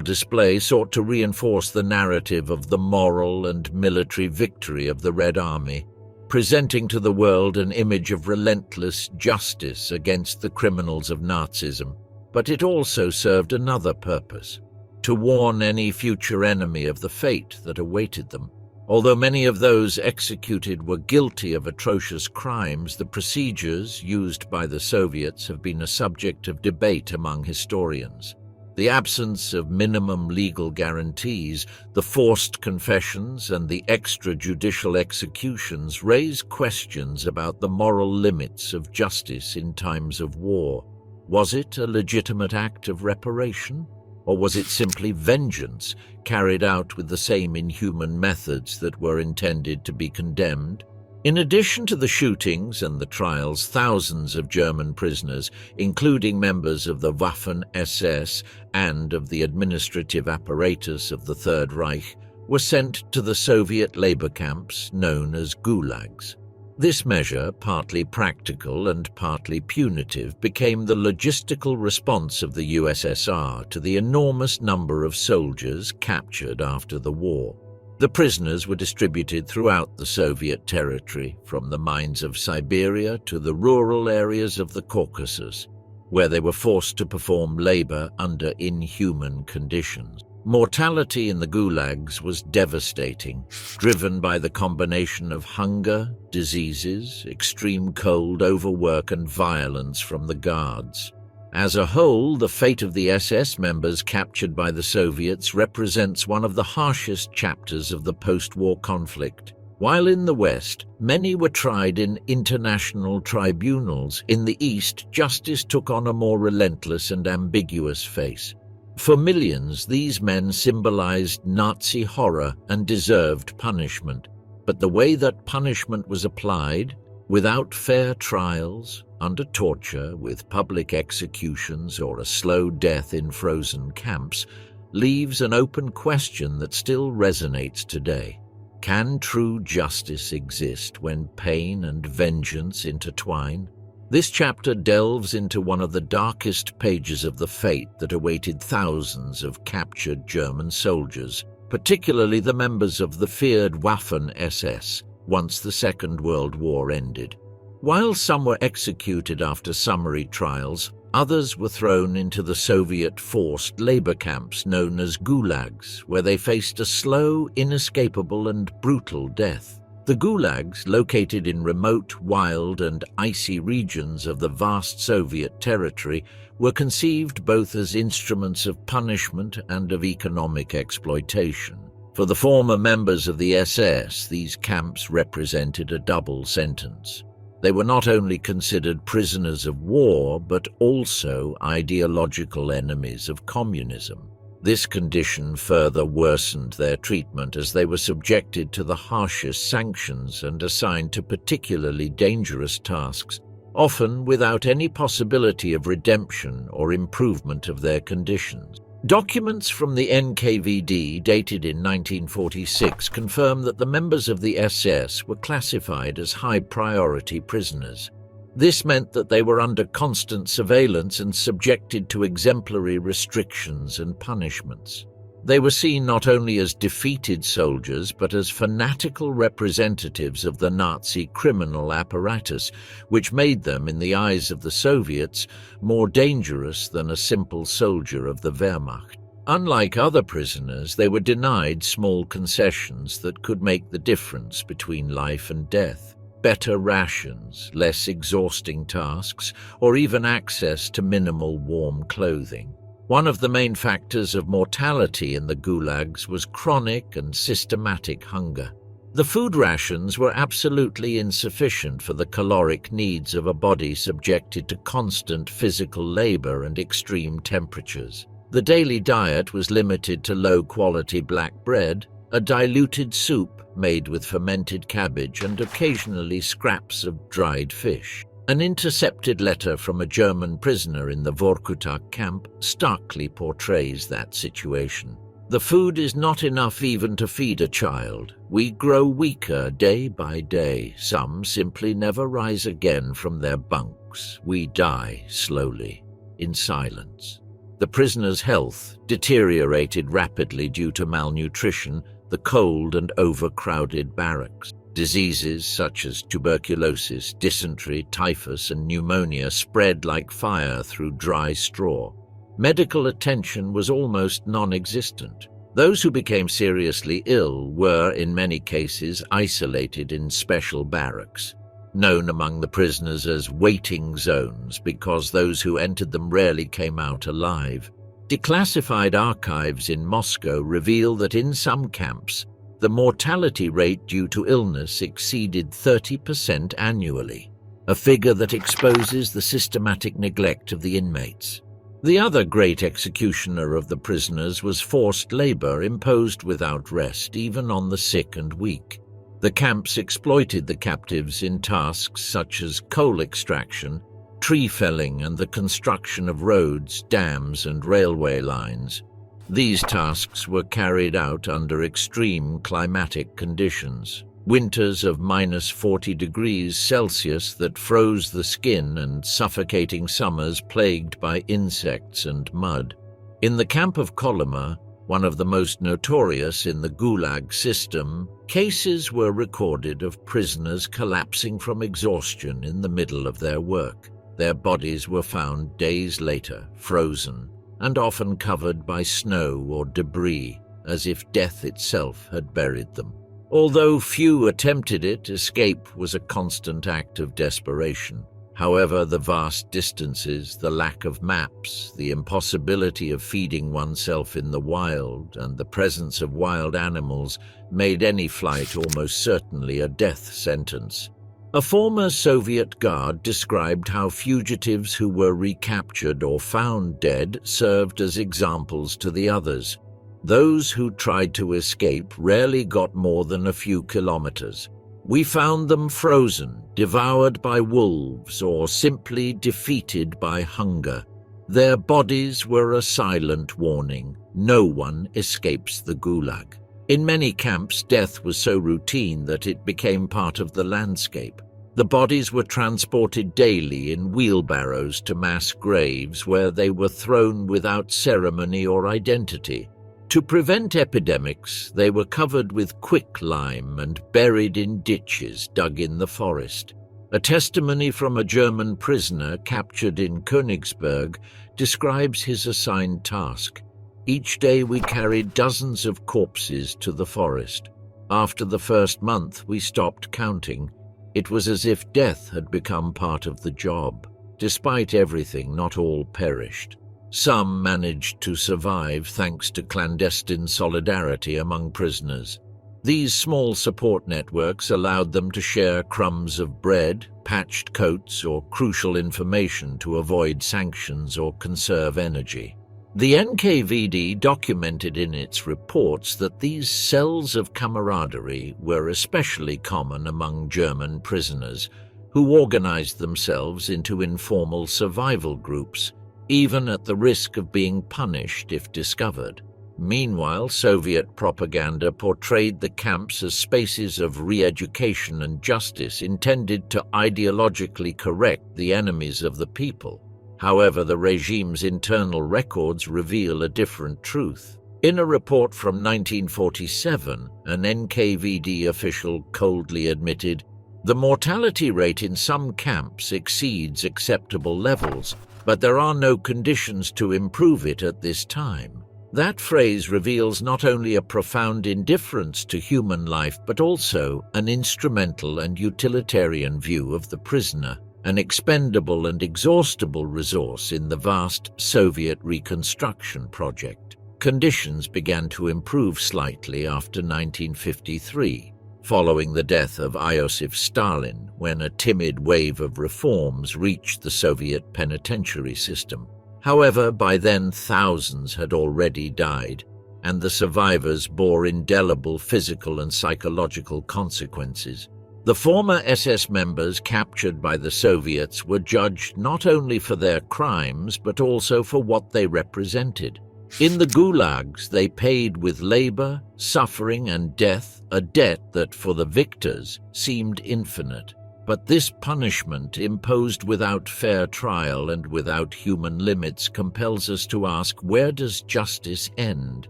display sought to reinforce the narrative of the moral and military victory of the Red Army, presenting to the world an image of relentless justice against the criminals of Nazism. But it also served another purpose: to warn any future enemy of the fate that awaited them. Although many of those executed were guilty of atrocious crimes, the procedures used by the Soviets have been a subject of debate among historians. The absence of minimum legal guarantees, the forced confessions, and the extrajudicial executions raise questions about the moral limits of justice in times of war. Was it a legitimate act of reparation? Or was it simply vengeance, carried out with the same inhuman methods that were intended to be condemned? In addition to the shootings and the trials, thousands of German prisoners, including members of the Waffen-SS and of the administrative apparatus of the Third Reich, were sent to the Soviet labor camps known as Gulags. This measure, partly practical and partly punitive, became the logistical response of the USSR to the enormous number of soldiers captured after the war. The prisoners were distributed throughout the Soviet territory, from the mines of Siberia to the rural areas of the Caucasus, where they were forced to perform labor under inhuman conditions. Mortality in the gulags was devastating, driven by the combination of hunger, diseases, extreme cold, overwork, and violence from the guards. As a whole, the fate of the SS members captured by the Soviets represents one of the harshest chapters of the post-war conflict. While in the West, many were tried in international tribunals, in the East, justice took on a more relentless and ambiguous face. For millions, these men symbolized Nazi horror and deserved punishment. But the way that punishment was applied, without fair trials, under torture, with public executions or a slow death in frozen camps, leaves an open question that still resonates today. Can true justice exist when pain and vengeance intertwine? This chapter delves into one of the darkest pages of the fate that awaited thousands of captured German soldiers, particularly the members of the feared Waffen-SS, once the Second World War ended. While some were executed after summary trials, others were thrown into the Soviet forced labor camps known as Gulags, where they faced a slow, inescapable, and brutal death. The gulags, located in remote, wild, and icy regions of the vast Soviet territory, were conceived both as instruments of punishment and of economic exploitation. For the former members of the SS, these camps represented a double sentence. They were not only considered prisoners of war, but also ideological enemies of communism. This condition further worsened their treatment as they were subjected to the harshest sanctions and assigned to particularly dangerous tasks, often without any possibility of redemption or improvement of their conditions. Documents from the NKVD dated in 1946 confirm that the members of the SS were classified as high-priority prisoners. This meant that they were under constant surveillance and subjected to exemplary restrictions and punishments. They were seen not only as defeated soldiers, but as fanatical representatives of the Nazi criminal apparatus, which made them, in the eyes of the Soviets, more dangerous than a simple soldier of the Wehrmacht. Unlike other prisoners, they were denied small concessions that could make the difference between life and death. Better rations, less exhausting tasks, or even access to minimal warm clothing. One of the main factors of mortality in the gulags was chronic and systematic hunger. The food rations were absolutely insufficient for the caloric needs of a body subjected to constant physical labor and extreme temperatures. The daily diet was limited to low-quality black bread, a diluted soup made with fermented cabbage, and occasionally scraps of dried fish. An intercepted letter from a German prisoner in the Vorkuta camp starkly portrays that situation. "The food is not enough even to feed a child. We grow weaker day by day. Some simply never rise again from their bunks. We die slowly, in silence." The prisoner's health deteriorated rapidly due to malnutrition, the cold and overcrowded barracks. Diseases such as tuberculosis, dysentery, typhus, and pneumonia spread like fire through dry straw. Medical attention was almost non-existent. Those who became seriously ill were, in many cases, isolated in special barracks, known among the prisoners as waiting zones because those who entered them rarely came out alive. Declassified archives in Moscow reveal that in some camps, the mortality rate due to illness exceeded 30% annually, a figure that exposes the systematic neglect of the inmates. The other great executioner of the prisoners was forced labor imposed without rest, even on the sick and weak. The camps exploited the captives in tasks such as coal extraction, tree felling, and the construction of roads, dams, and railway lines. These tasks were carried out under extreme climatic conditions. Winters of -40 degrees Celsius that froze the skin and suffocating summers plagued by insects and mud. In the camp of Kolyma, one of the most notorious in the Gulag system, cases were recorded of prisoners collapsing from exhaustion in the middle of their work. Their bodies were found days later, frozen, and often covered by snow or debris, as if death itself had buried them. Although few attempted it, escape was a constant act of desperation. However, the vast distances, the lack of maps, the impossibility of feeding oneself in the wild, and the presence of wild animals made any flight almost certainly a death sentence. A former Soviet guard described how fugitives who were recaptured or found dead served as examples to the others. Those who tried to escape rarely got more than a few kilometers. We found them frozen, devoured by wolves, or simply defeated by hunger. Their bodies were a silent warning. No one escapes the Gulag. In many camps, death was so routine that it became part of the landscape. The bodies were transported daily in wheelbarrows to mass graves where they were thrown without ceremony or identity. To prevent epidemics, they were covered with quicklime and buried in ditches dug in the forest. A testimony from a German prisoner captured in Königsberg describes his assigned task. Each day we carried dozens of corpses to the forest. After the first month, we stopped counting. It was as if death had become part of the job. Despite everything, not all perished. Some managed to survive thanks to clandestine solidarity among prisoners. These small support networks allowed them to share crumbs of bread, patched coats, or crucial information to avoid sanctions or conserve energy. The NKVD documented in its reports that these cells of camaraderie were especially common among German prisoners, who organized themselves into informal survival groups, even at the risk of being punished if discovered. Meanwhile, Soviet propaganda portrayed the camps as spaces of re-education and justice intended to ideologically correct the enemies of the people. However, the regime's internal records reveal a different truth. In a report from 1947, an NKVD official coldly admitted, "The mortality rate in some camps exceeds acceptable levels, but there are no conditions to improve it at this time." That phrase reveals not only a profound indifference to human life, but also an instrumental and utilitarian view of the prisoner, an expendable and exhaustible resource in the vast Soviet reconstruction project. Conditions began to improve slightly after 1953, following the death of Iosif Stalin, when a timid wave of reforms reached the Soviet penitentiary system. However, by then thousands had already died, and the survivors bore indelible physical and psychological consequences. The former SS members captured by the Soviets were judged not only for their crimes, but also for what they represented. In the Gulags, they paid with labor, suffering, and death a debt that, for the victors, seemed infinite. But this punishment, imposed without fair trial and without human limits, compels us to ask, where does justice end?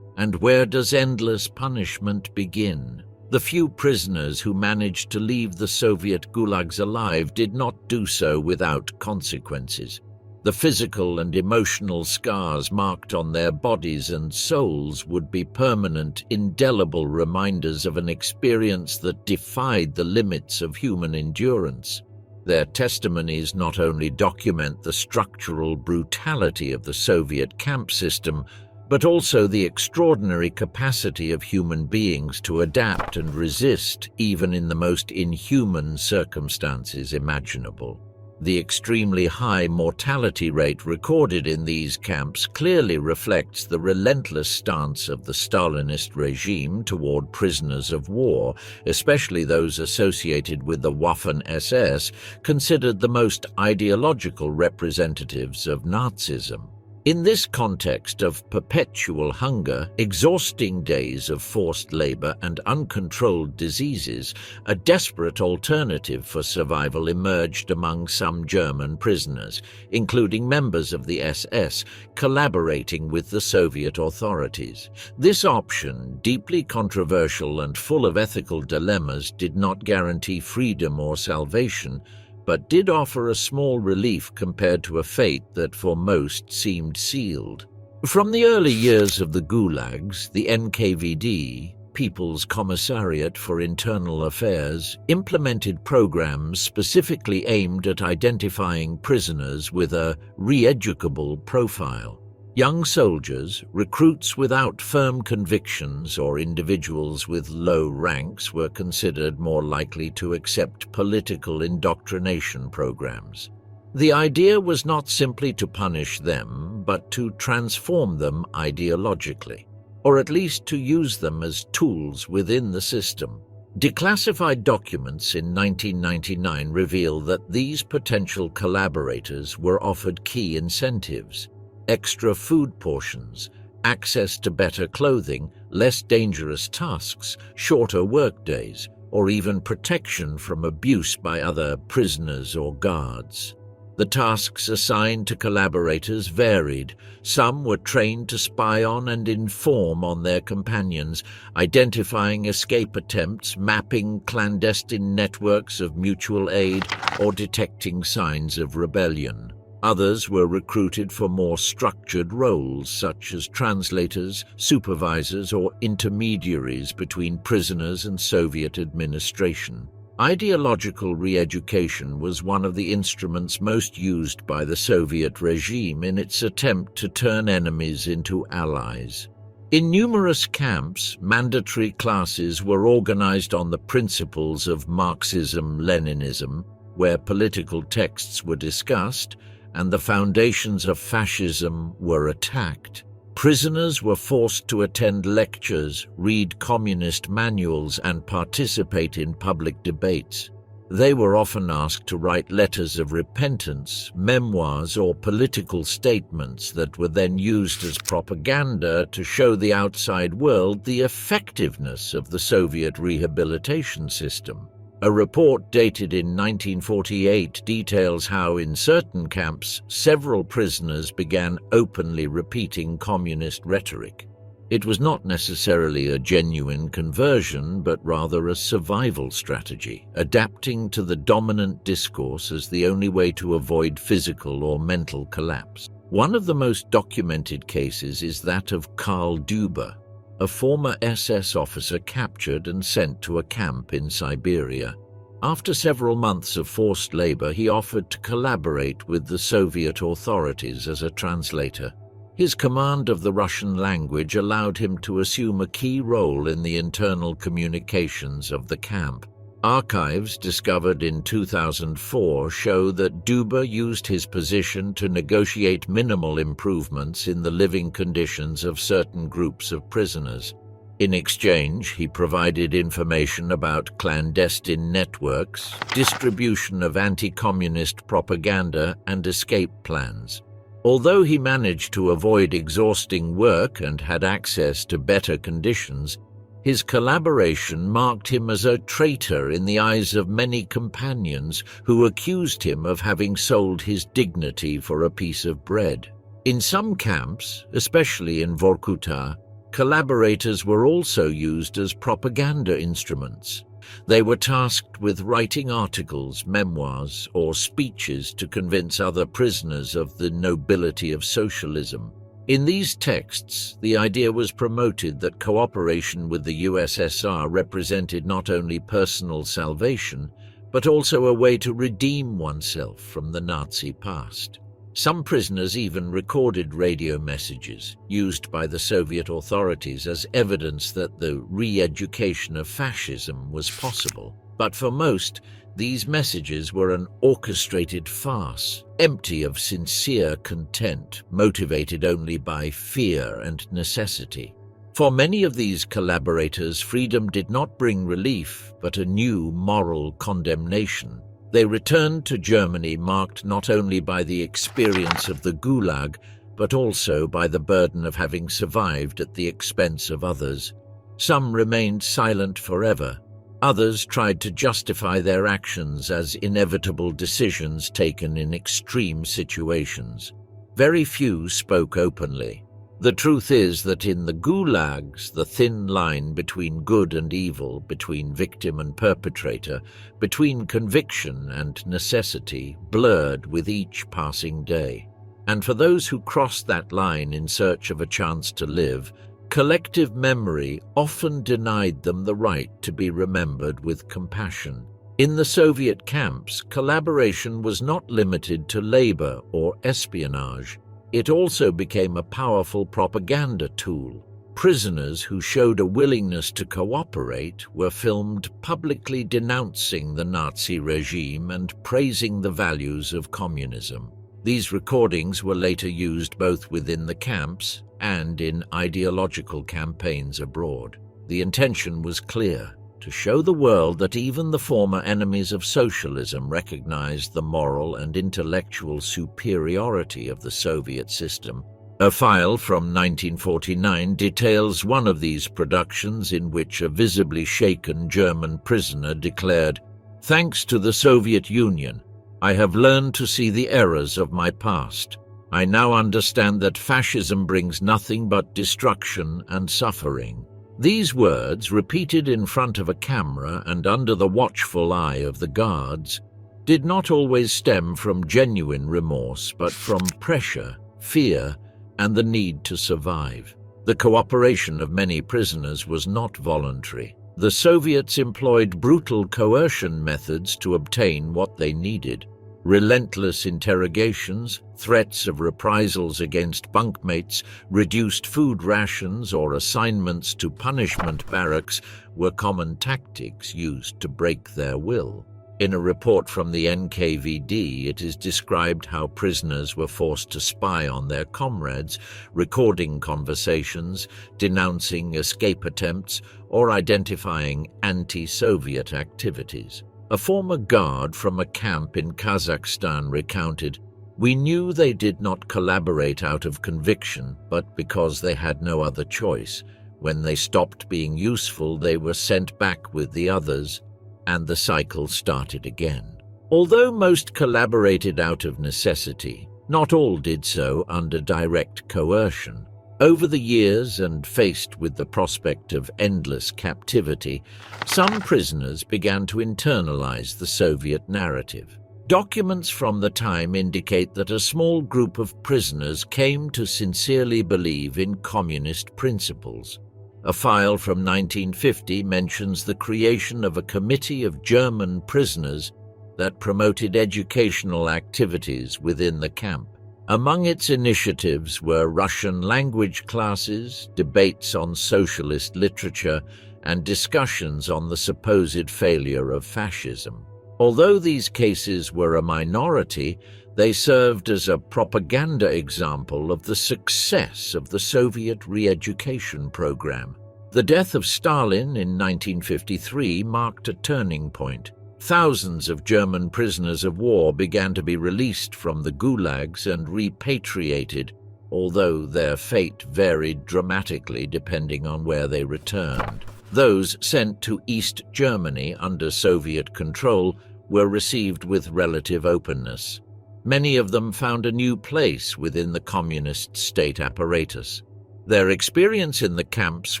And where does endless punishment begin? The few prisoners who managed to leave the Soviet gulags alive did not do so without consequences. The physical and emotional scars marked on their bodies and souls would be permanent, indelible reminders of an experience that defied the limits of human endurance. Their testimonies not only document the structural brutality of the Soviet camp system, but also the extraordinary capacity of human beings to adapt and resist even in the most inhuman circumstances imaginable. The extremely high mortality rate recorded in these camps clearly reflects the relentless stance of the Stalinist regime toward prisoners of war, especially those associated with the Waffen-SS, considered the most ideological representatives of Nazism. In this context of perpetual hunger, exhausting days of forced labor, and uncontrolled diseases, a desperate alternative for survival emerged among some German prisoners, including members of the SS, collaborating with the Soviet authorities. This option, deeply controversial and full of ethical dilemmas, did not guarantee freedom or salvation, but did offer a small relief compared to a fate that for most seemed sealed. From the early years of the Gulags, the NKVD, People's Commissariat for Internal Affairs, implemented programs specifically aimed at identifying prisoners with a re-educable profile. Young soldiers, recruits without firm convictions, or individuals with low ranks were considered more likely to accept political indoctrination programs. The idea was not simply to punish them, but to transform them ideologically, or at least to use them as tools within the system. Declassified documents in 1999 reveal that these potential collaborators were offered key incentives: extra food portions, access to better clothing, less dangerous tasks, shorter workdays, or even protection from abuse by other prisoners or guards. The tasks assigned to collaborators varied. Some were trained to spy on and inform on their companions, identifying escape attempts, mapping clandestine networks of mutual aid, or detecting signs of rebellion. Others were recruited for more structured roles, such as translators, supervisors, or intermediaries between prisoners and Soviet administration. Ideological re-education was one of the instruments most used by the Soviet regime in its attempt to turn enemies into allies. In numerous camps, mandatory classes were organized on the principles of Marxism-Leninism, where political texts were discussed and the foundations of fascism were attacked. Prisoners were forced to attend lectures, read communist manuals, and participate in public debates. They were often asked to write letters of repentance, memoirs, or political statements that were then used as propaganda to show the outside world the effectiveness of the Soviet rehabilitation system. A report dated in 1948 details how, in certain camps, several prisoners began openly repeating communist rhetoric. It was not necessarily a genuine conversion, but rather a survival strategy, adapting to the dominant discourse as the only way to avoid physical or mental collapse. One of the most documented cases is that of Karl Duber, a former SS officer captured and sent to a camp in Siberia. After several months of forced labor, he offered to collaborate with the Soviet authorities as a translator. His command of the Russian language allowed him to assume a key role in the internal communications of the camp. Archives discovered in 2004 show that Duber used his position to negotiate minimal improvements in the living conditions of certain groups of prisoners. In exchange, he provided information about clandestine networks, distribution of anti-communist propaganda, and escape plans. Although he managed to avoid exhausting work and had access to better conditions, his collaboration marked him as a traitor in the eyes of many companions who accused him of having sold his dignity for a piece of bread. In some camps, especially in Vorkuta, collaborators were also used as propaganda instruments. They were tasked with writing articles, memoirs, or speeches to convince other prisoners of the nobility of socialism. In these texts, the idea was promoted that cooperation with the USSR represented not only personal salvation, but also a way to redeem oneself from the Nazi past. Some prisoners even recorded radio messages used by the Soviet authorities as evidence that the re-education of fascism was possible. But for most, these messages were an orchestrated farce, empty of sincere content, motivated only by fear and necessity. For many of these collaborators, freedom did not bring relief, but a new moral condemnation. They returned to Germany marked not only by the experience of the Gulag, but also by the burden of having survived at the expense of others. Some remained silent forever. Others tried to justify their actions as inevitable decisions taken in extreme situations. Very few spoke openly. The truth is that in the Gulags, the thin line between good and evil, between victim and perpetrator, between conviction and necessity, blurred with each passing day. And for those who crossed that line in search of a chance to live, collective memory often denied them the right to be remembered with compassion. In the Soviet camps, collaboration was not limited to labor or espionage. It also became a powerful propaganda tool. Prisoners who showed a willingness to cooperate were filmed publicly denouncing the Nazi regime and praising the values of communism. These recordings were later used both within the camps and in ideological campaigns abroad. The intention was clear: to show the world that even the former enemies of socialism recognized the moral and intellectual superiority of the Soviet system. A file from 1949 details one of these productions in which a visibly shaken German prisoner declared, "Thanks to the Soviet Union, I have learned to see the errors of my past. I now understand that fascism brings nothing but destruction and suffering." These words, repeated in front of a camera and under the watchful eye of the guards, did not always stem from genuine remorse, but from pressure, fear, and the need to survive. The cooperation of many prisoners was not voluntary. The Soviets employed brutal coercion methods to obtain what they needed. Relentless interrogations, threats of reprisals against bunkmates, reduced food rations, or assignments to punishment barracks were common tactics used to break their will. In a report from the NKVD, it is described how prisoners were forced to spy on their comrades, recording conversations, denouncing escape attempts, or identifying anti-Soviet activities. A former guard from a camp in Kazakhstan recounted, "We knew they did not collaborate out of conviction, but because they had no other choice. When they stopped being useful, they were sent back with the others, and the cycle started again." Although most collaborated out of necessity, not all did so under direct coercion. Over the years, and faced with the prospect of endless captivity, some prisoners began to internalize the Soviet narrative. Documents from the time indicate that a small group of prisoners came to sincerely believe in communist principles. A file from 1950 mentions the creation of a committee of German prisoners that promoted educational activities within the camp. Among its initiatives were Russian language classes, debates on socialist literature, and discussions on the supposed failure of fascism. Although these cases were a minority, they served as a propaganda example of the success of the Soviet re-education program. The death of Stalin in 1953 marked a turning point. Thousands of German prisoners of war began to be released from the Gulags and repatriated, although their fate varied dramatically depending on where they returned. Those sent to East Germany under Soviet control were received with relative openness. Many of them found a new place within the communist state apparatus. Their experience in the camps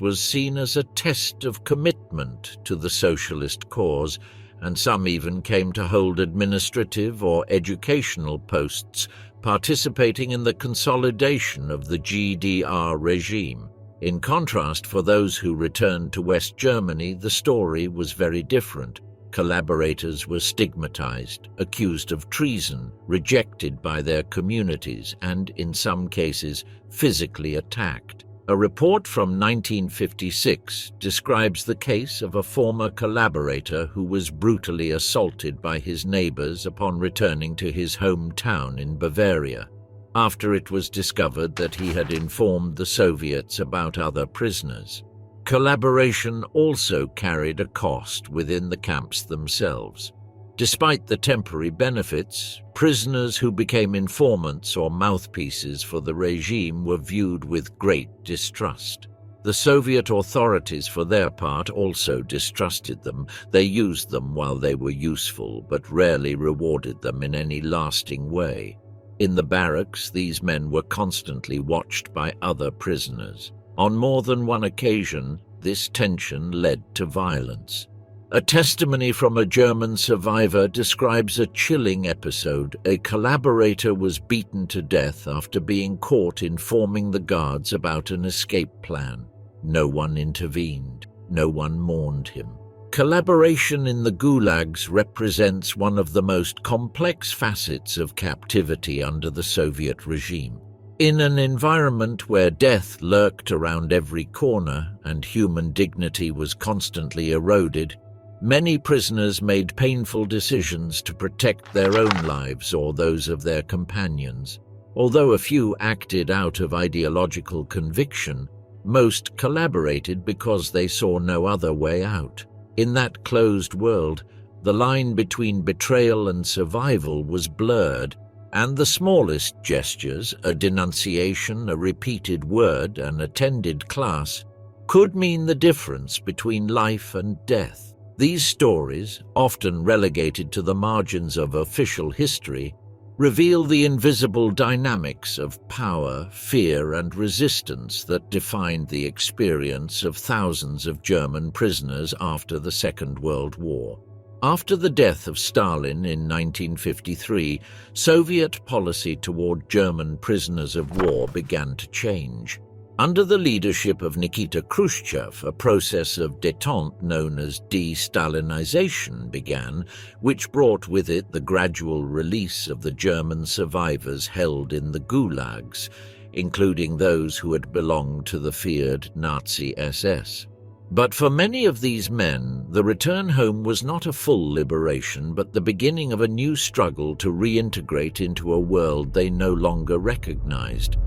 was seen as a test of commitment to the socialist cause, and some even came to hold administrative or educational posts, participating in the consolidation of the GDR regime. In contrast, for those who returned to West Germany, the story was very different. Collaborators were stigmatized, accused of treason, rejected by their communities, and, in some cases, physically attacked. A report from 1956 describes the case of a former collaborator who was brutally assaulted by his neighbors upon returning to his hometown in Bavaria, after it was discovered that he had informed the Soviets about other prisoners. Collaboration also carried a cost within the camps themselves. Despite the temporary benefits, prisoners who became informants or mouthpieces for the regime were viewed with great distrust. The Soviet authorities, for their part, also distrusted them. They used them while they were useful, but rarely rewarded them in any lasting way. In the barracks, these men were constantly watched by other prisoners. On more than one occasion, this tension led to violence. A testimony from a German survivor describes a chilling episode. A collaborator was beaten to death after being caught informing the guards about an escape plan. No one intervened. No one mourned him. Collaboration in the Gulags represents one of the most complex facets of captivity under the Soviet regime. In an environment where death lurked around every corner and human dignity was constantly eroded, many prisoners made painful decisions to protect their own lives or those of their companions. Although a few acted out of ideological conviction, most collaborated because they saw no other way out. In that closed world, the line between betrayal and survival was blurred, and the smallest gestures, a denunciation, a repeated word, an attended class, could mean the difference between life and death. These stories, often relegated to the margins of official history, reveal the invisible dynamics of power, fear, and resistance that defined the experience of thousands of German prisoners after the Second World War. After the death of Stalin in 1953, Soviet policy toward German prisoners of war began to change. Under the leadership of Nikita Khrushchev, a process of détente known as de-Stalinization began, which brought with it the gradual release of the German survivors held in the Gulags, including those who had belonged to the feared Nazi SS. But for many of these men, the return home was not a full liberation, but the beginning of a new struggle to reintegrate into a world they no longer recognized.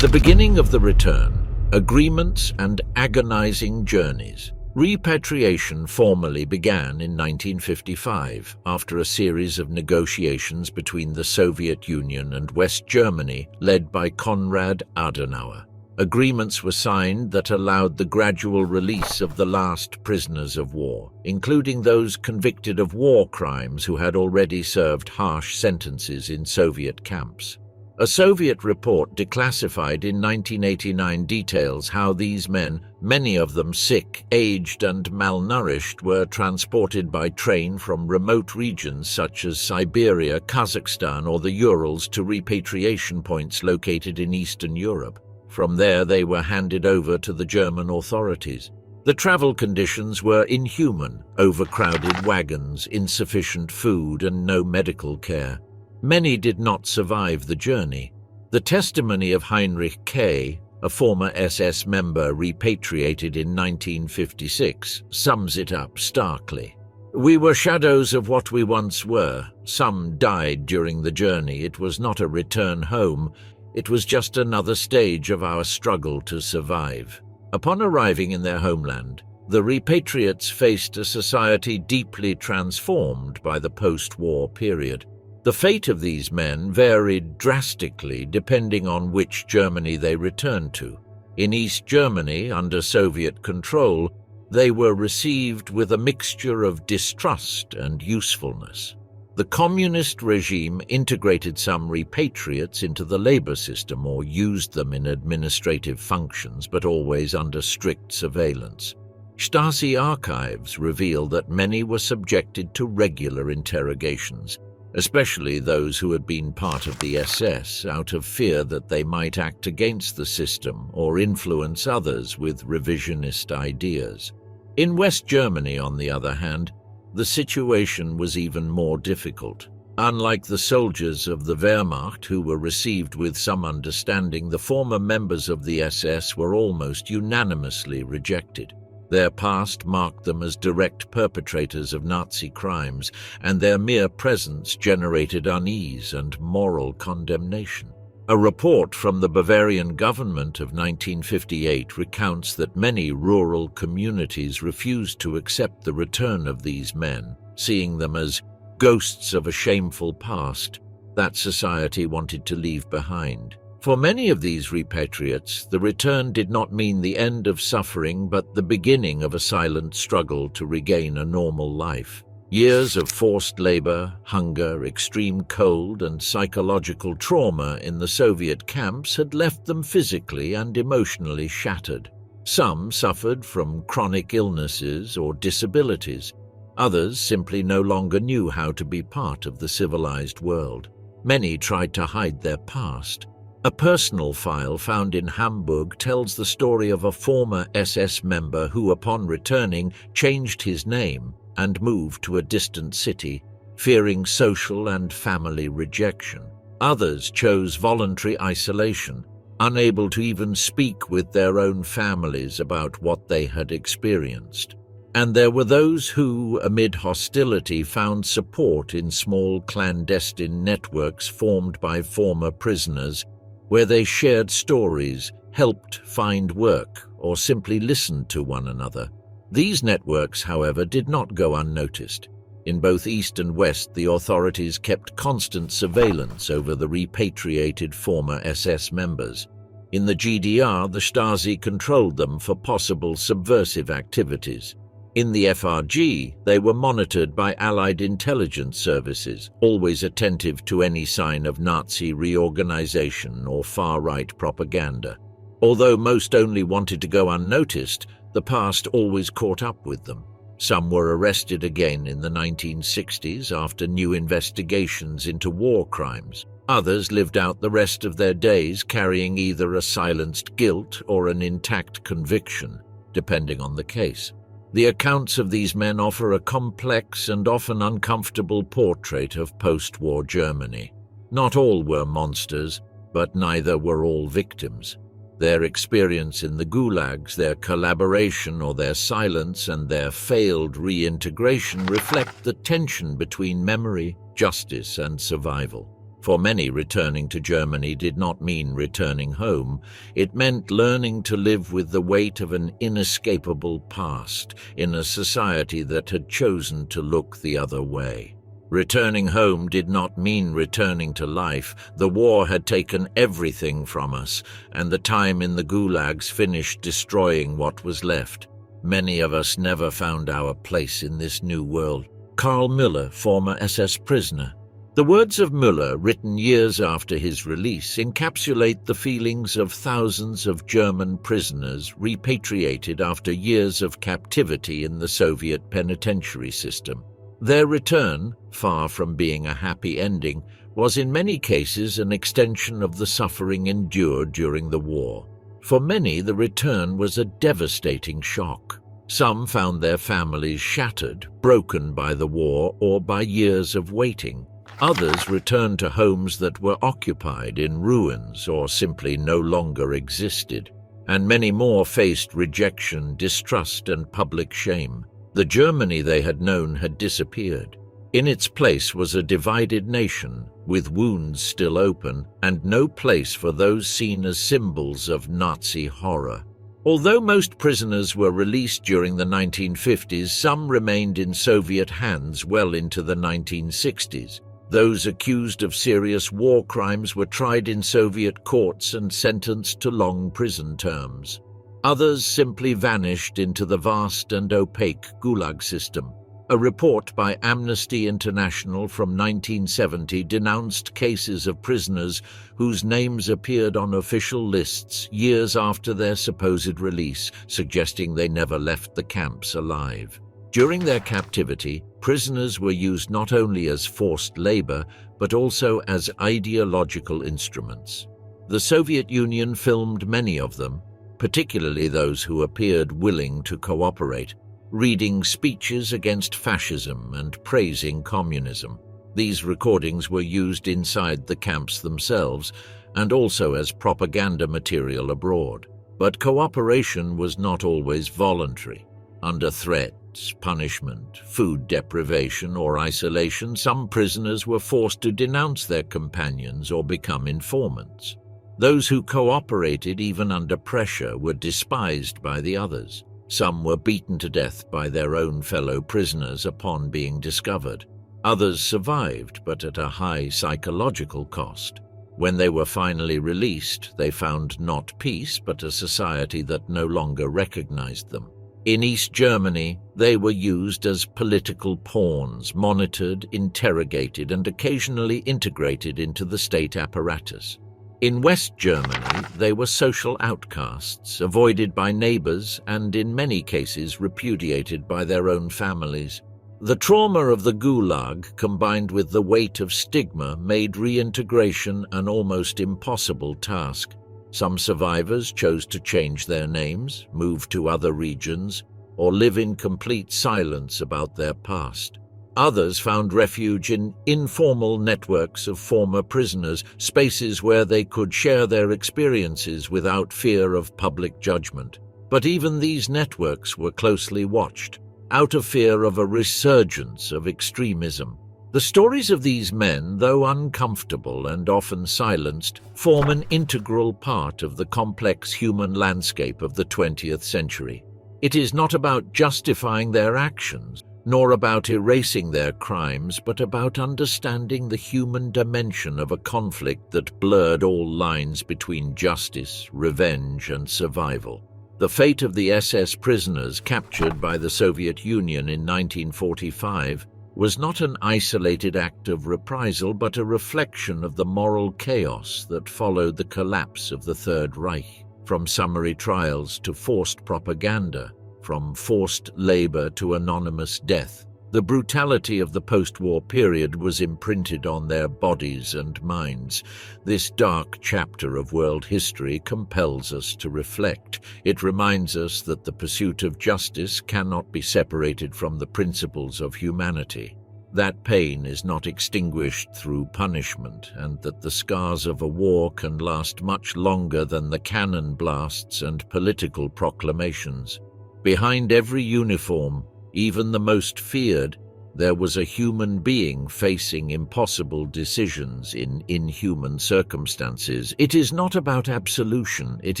The beginning of the return, agreements and agonizing journeys. Repatriation formally began in 1955 after a series of negotiations between the Soviet Union and West Germany led by Konrad Adenauer. Agreements were signed that allowed the gradual release of the last prisoners of war, including those convicted of war crimes who had already served harsh sentences in Soviet camps. A Soviet report declassified in 1989 details how these men, many of them sick, aged and malnourished, were transported by train from remote regions such as Siberia, Kazakhstan or the Urals to repatriation points located in Eastern Europe. From there they were handed over to the German authorities. The travel conditions were inhuman: overcrowded wagons, insufficient food and no medical care. Many did not survive the journey. The testimony of Heinrich K., a former SS member repatriated in 1956, sums it up starkly. "We were shadows of what we once were. Some died during the journey. It was not a return home. It was just another stage of our struggle to survive." Upon arriving in their homeland, the repatriates faced a society deeply transformed by the post-war period. The fate of these men varied drastically depending on which Germany they returned to. In East Germany, under Soviet control, they were received with a mixture of distrust and usefulness. The communist regime integrated some repatriates into the labor system or used them in administrative functions, but always under strict surveillance. Stasi archives reveal that many were subjected to regular interrogations, especially those who had been part of the SS, out of fear that they might act against the system or influence others with revisionist ideas. In West Germany, on the other hand, the situation was even more difficult. Unlike the soldiers of the Wehrmacht, who were received with some understanding, the former members of the SS were almost unanimously rejected. Their past marked them as direct perpetrators of Nazi crimes, and their mere presence generated unease and moral condemnation. A report from the Bavarian government of 1958 recounts that many rural communities refused to accept the return of these men, seeing them as ghosts of a shameful past that society wanted to leave behind. For many of these repatriates, the return did not mean the end of suffering, but the beginning of a silent struggle to regain a normal life. Years of forced labor, hunger, extreme cold, and psychological trauma in the Soviet camps had left them physically and emotionally shattered. Some suffered from chronic illnesses or disabilities. Others simply no longer knew how to be part of the civilized world. Many tried to hide their past. A personal file found in Hamburg tells the story of a former SS member who, upon returning, changed his name and moved to a distant city, fearing social and family rejection. Others chose voluntary isolation, unable to even speak with their own families about what they had experienced. And there were those who, amid hostility, found support in small clandestine networks formed by former prisoners, where they shared stories, helped find work, or simply listened to one another. These networks, however, did not go unnoticed. In both East and West, the authorities kept constant surveillance over the repatriated former SS members. In the GDR, the Stasi controlled them for possible subversive activities. In the FRG, they were monitored by Allied intelligence services, always attentive to any sign of Nazi reorganization or far-right propaganda. Although most only wanted to go unnoticed, the past always caught up with them. Some were arrested again in the 1960s after new investigations into war crimes. Others lived out the rest of their days carrying either a silenced guilt or an intact conviction, depending on the case. The accounts of these men offer a complex and often uncomfortable portrait of post-war Germany. Not all were monsters, but neither were all victims. Their experience in the Gulags, their collaboration or their silence, and their failed reintegration reflect the tension between memory, justice, and survival. For many, returning to Germany did not mean returning home. It meant learning to live with the weight of an inescapable past in a society that had chosen to look the other way. Returning home did not mean returning to life. The war had taken everything from us, and the time in the Gulags finished destroying what was left. Many of us never found our place in this new world. Karl Müller, former SS prisoner. The words of Müller, written years after his release, encapsulate the feelings of thousands of German prisoners repatriated after years of captivity in the Soviet penitentiary system. Their return, far from being a happy ending, was in many cases an extension of the suffering endured during the war. For many, the return was a devastating shock. Some found their families shattered, broken by the war or by years of waiting. Others returned to homes that were occupied, in ruins, or simply no longer existed. And many more faced rejection, distrust, and public shame. The Germany they had known had disappeared. In its place was a divided nation, with wounds still open, and no place for those seen as symbols of Nazi horror. Although most prisoners were released during the 1950s, some remained in Soviet hands well into the 1960s. Those accused of serious war crimes were tried in Soviet courts and sentenced to long prison terms. Others simply vanished into the vast and opaque Gulag system. A report by Amnesty International from 1970 denounced cases of prisoners whose names appeared on official lists years after their supposed release, suggesting they never left the camps alive. During their captivity, prisoners were used not only as forced labor, but also as ideological instruments. The Soviet Union filmed many of them, particularly those who appeared willing to cooperate, reading speeches against fascism and praising communism. These recordings were used inside the camps themselves and also as propaganda material abroad. But cooperation was not always voluntary. Under threats, punishment, food deprivation, or isolation, some prisoners were forced to denounce their companions or become informants. Those who cooperated, even under pressure, were despised by the others. Some were beaten to death by their own fellow prisoners upon being discovered. Others survived, but at a high psychological cost. When they were finally released, they found not peace, but a society that no longer recognized them. In East Germany, they were used as political pawns, monitored, interrogated, and occasionally integrated into the state apparatus. In West Germany, they were social outcasts, avoided by neighbors and in many cases repudiated by their own families. The trauma of the Gulag, combined with the weight of stigma, made reintegration an almost impossible task. Some survivors chose to change their names, move to other regions, or live in complete silence about their past. Others found refuge in informal networks of former prisoners, spaces where they could share their experiences without fear of public judgment. But even these networks were closely watched, out of fear of a resurgence of extremism. The stories of these men, though uncomfortable and often silenced, form an integral part of the complex human landscape of the 20th century. It is not about justifying their actions, nor about erasing their crimes, but about understanding the human dimension of a conflict that blurred all lines between justice, revenge, and survival. The fate of the SS prisoners captured by the Soviet Union in 1945 was not an isolated act of reprisal, but a reflection of the moral chaos that followed the collapse of the Third Reich. From summary trials to forced propaganda, from forced labor to anonymous death. The brutality of the post-war period was imprinted on their bodies and minds. This dark chapter of world history compels us to reflect. It reminds us that the pursuit of justice cannot be separated from the principles of humanity, that pain is not extinguished through punishment, and that the scars of a war can last much longer than the cannon blasts and political proclamations. Behind every uniform, even the most feared, there was a human being facing impossible decisions in inhuman circumstances. It is not about absolution, it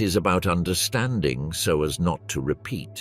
is about understanding so as not to repeat.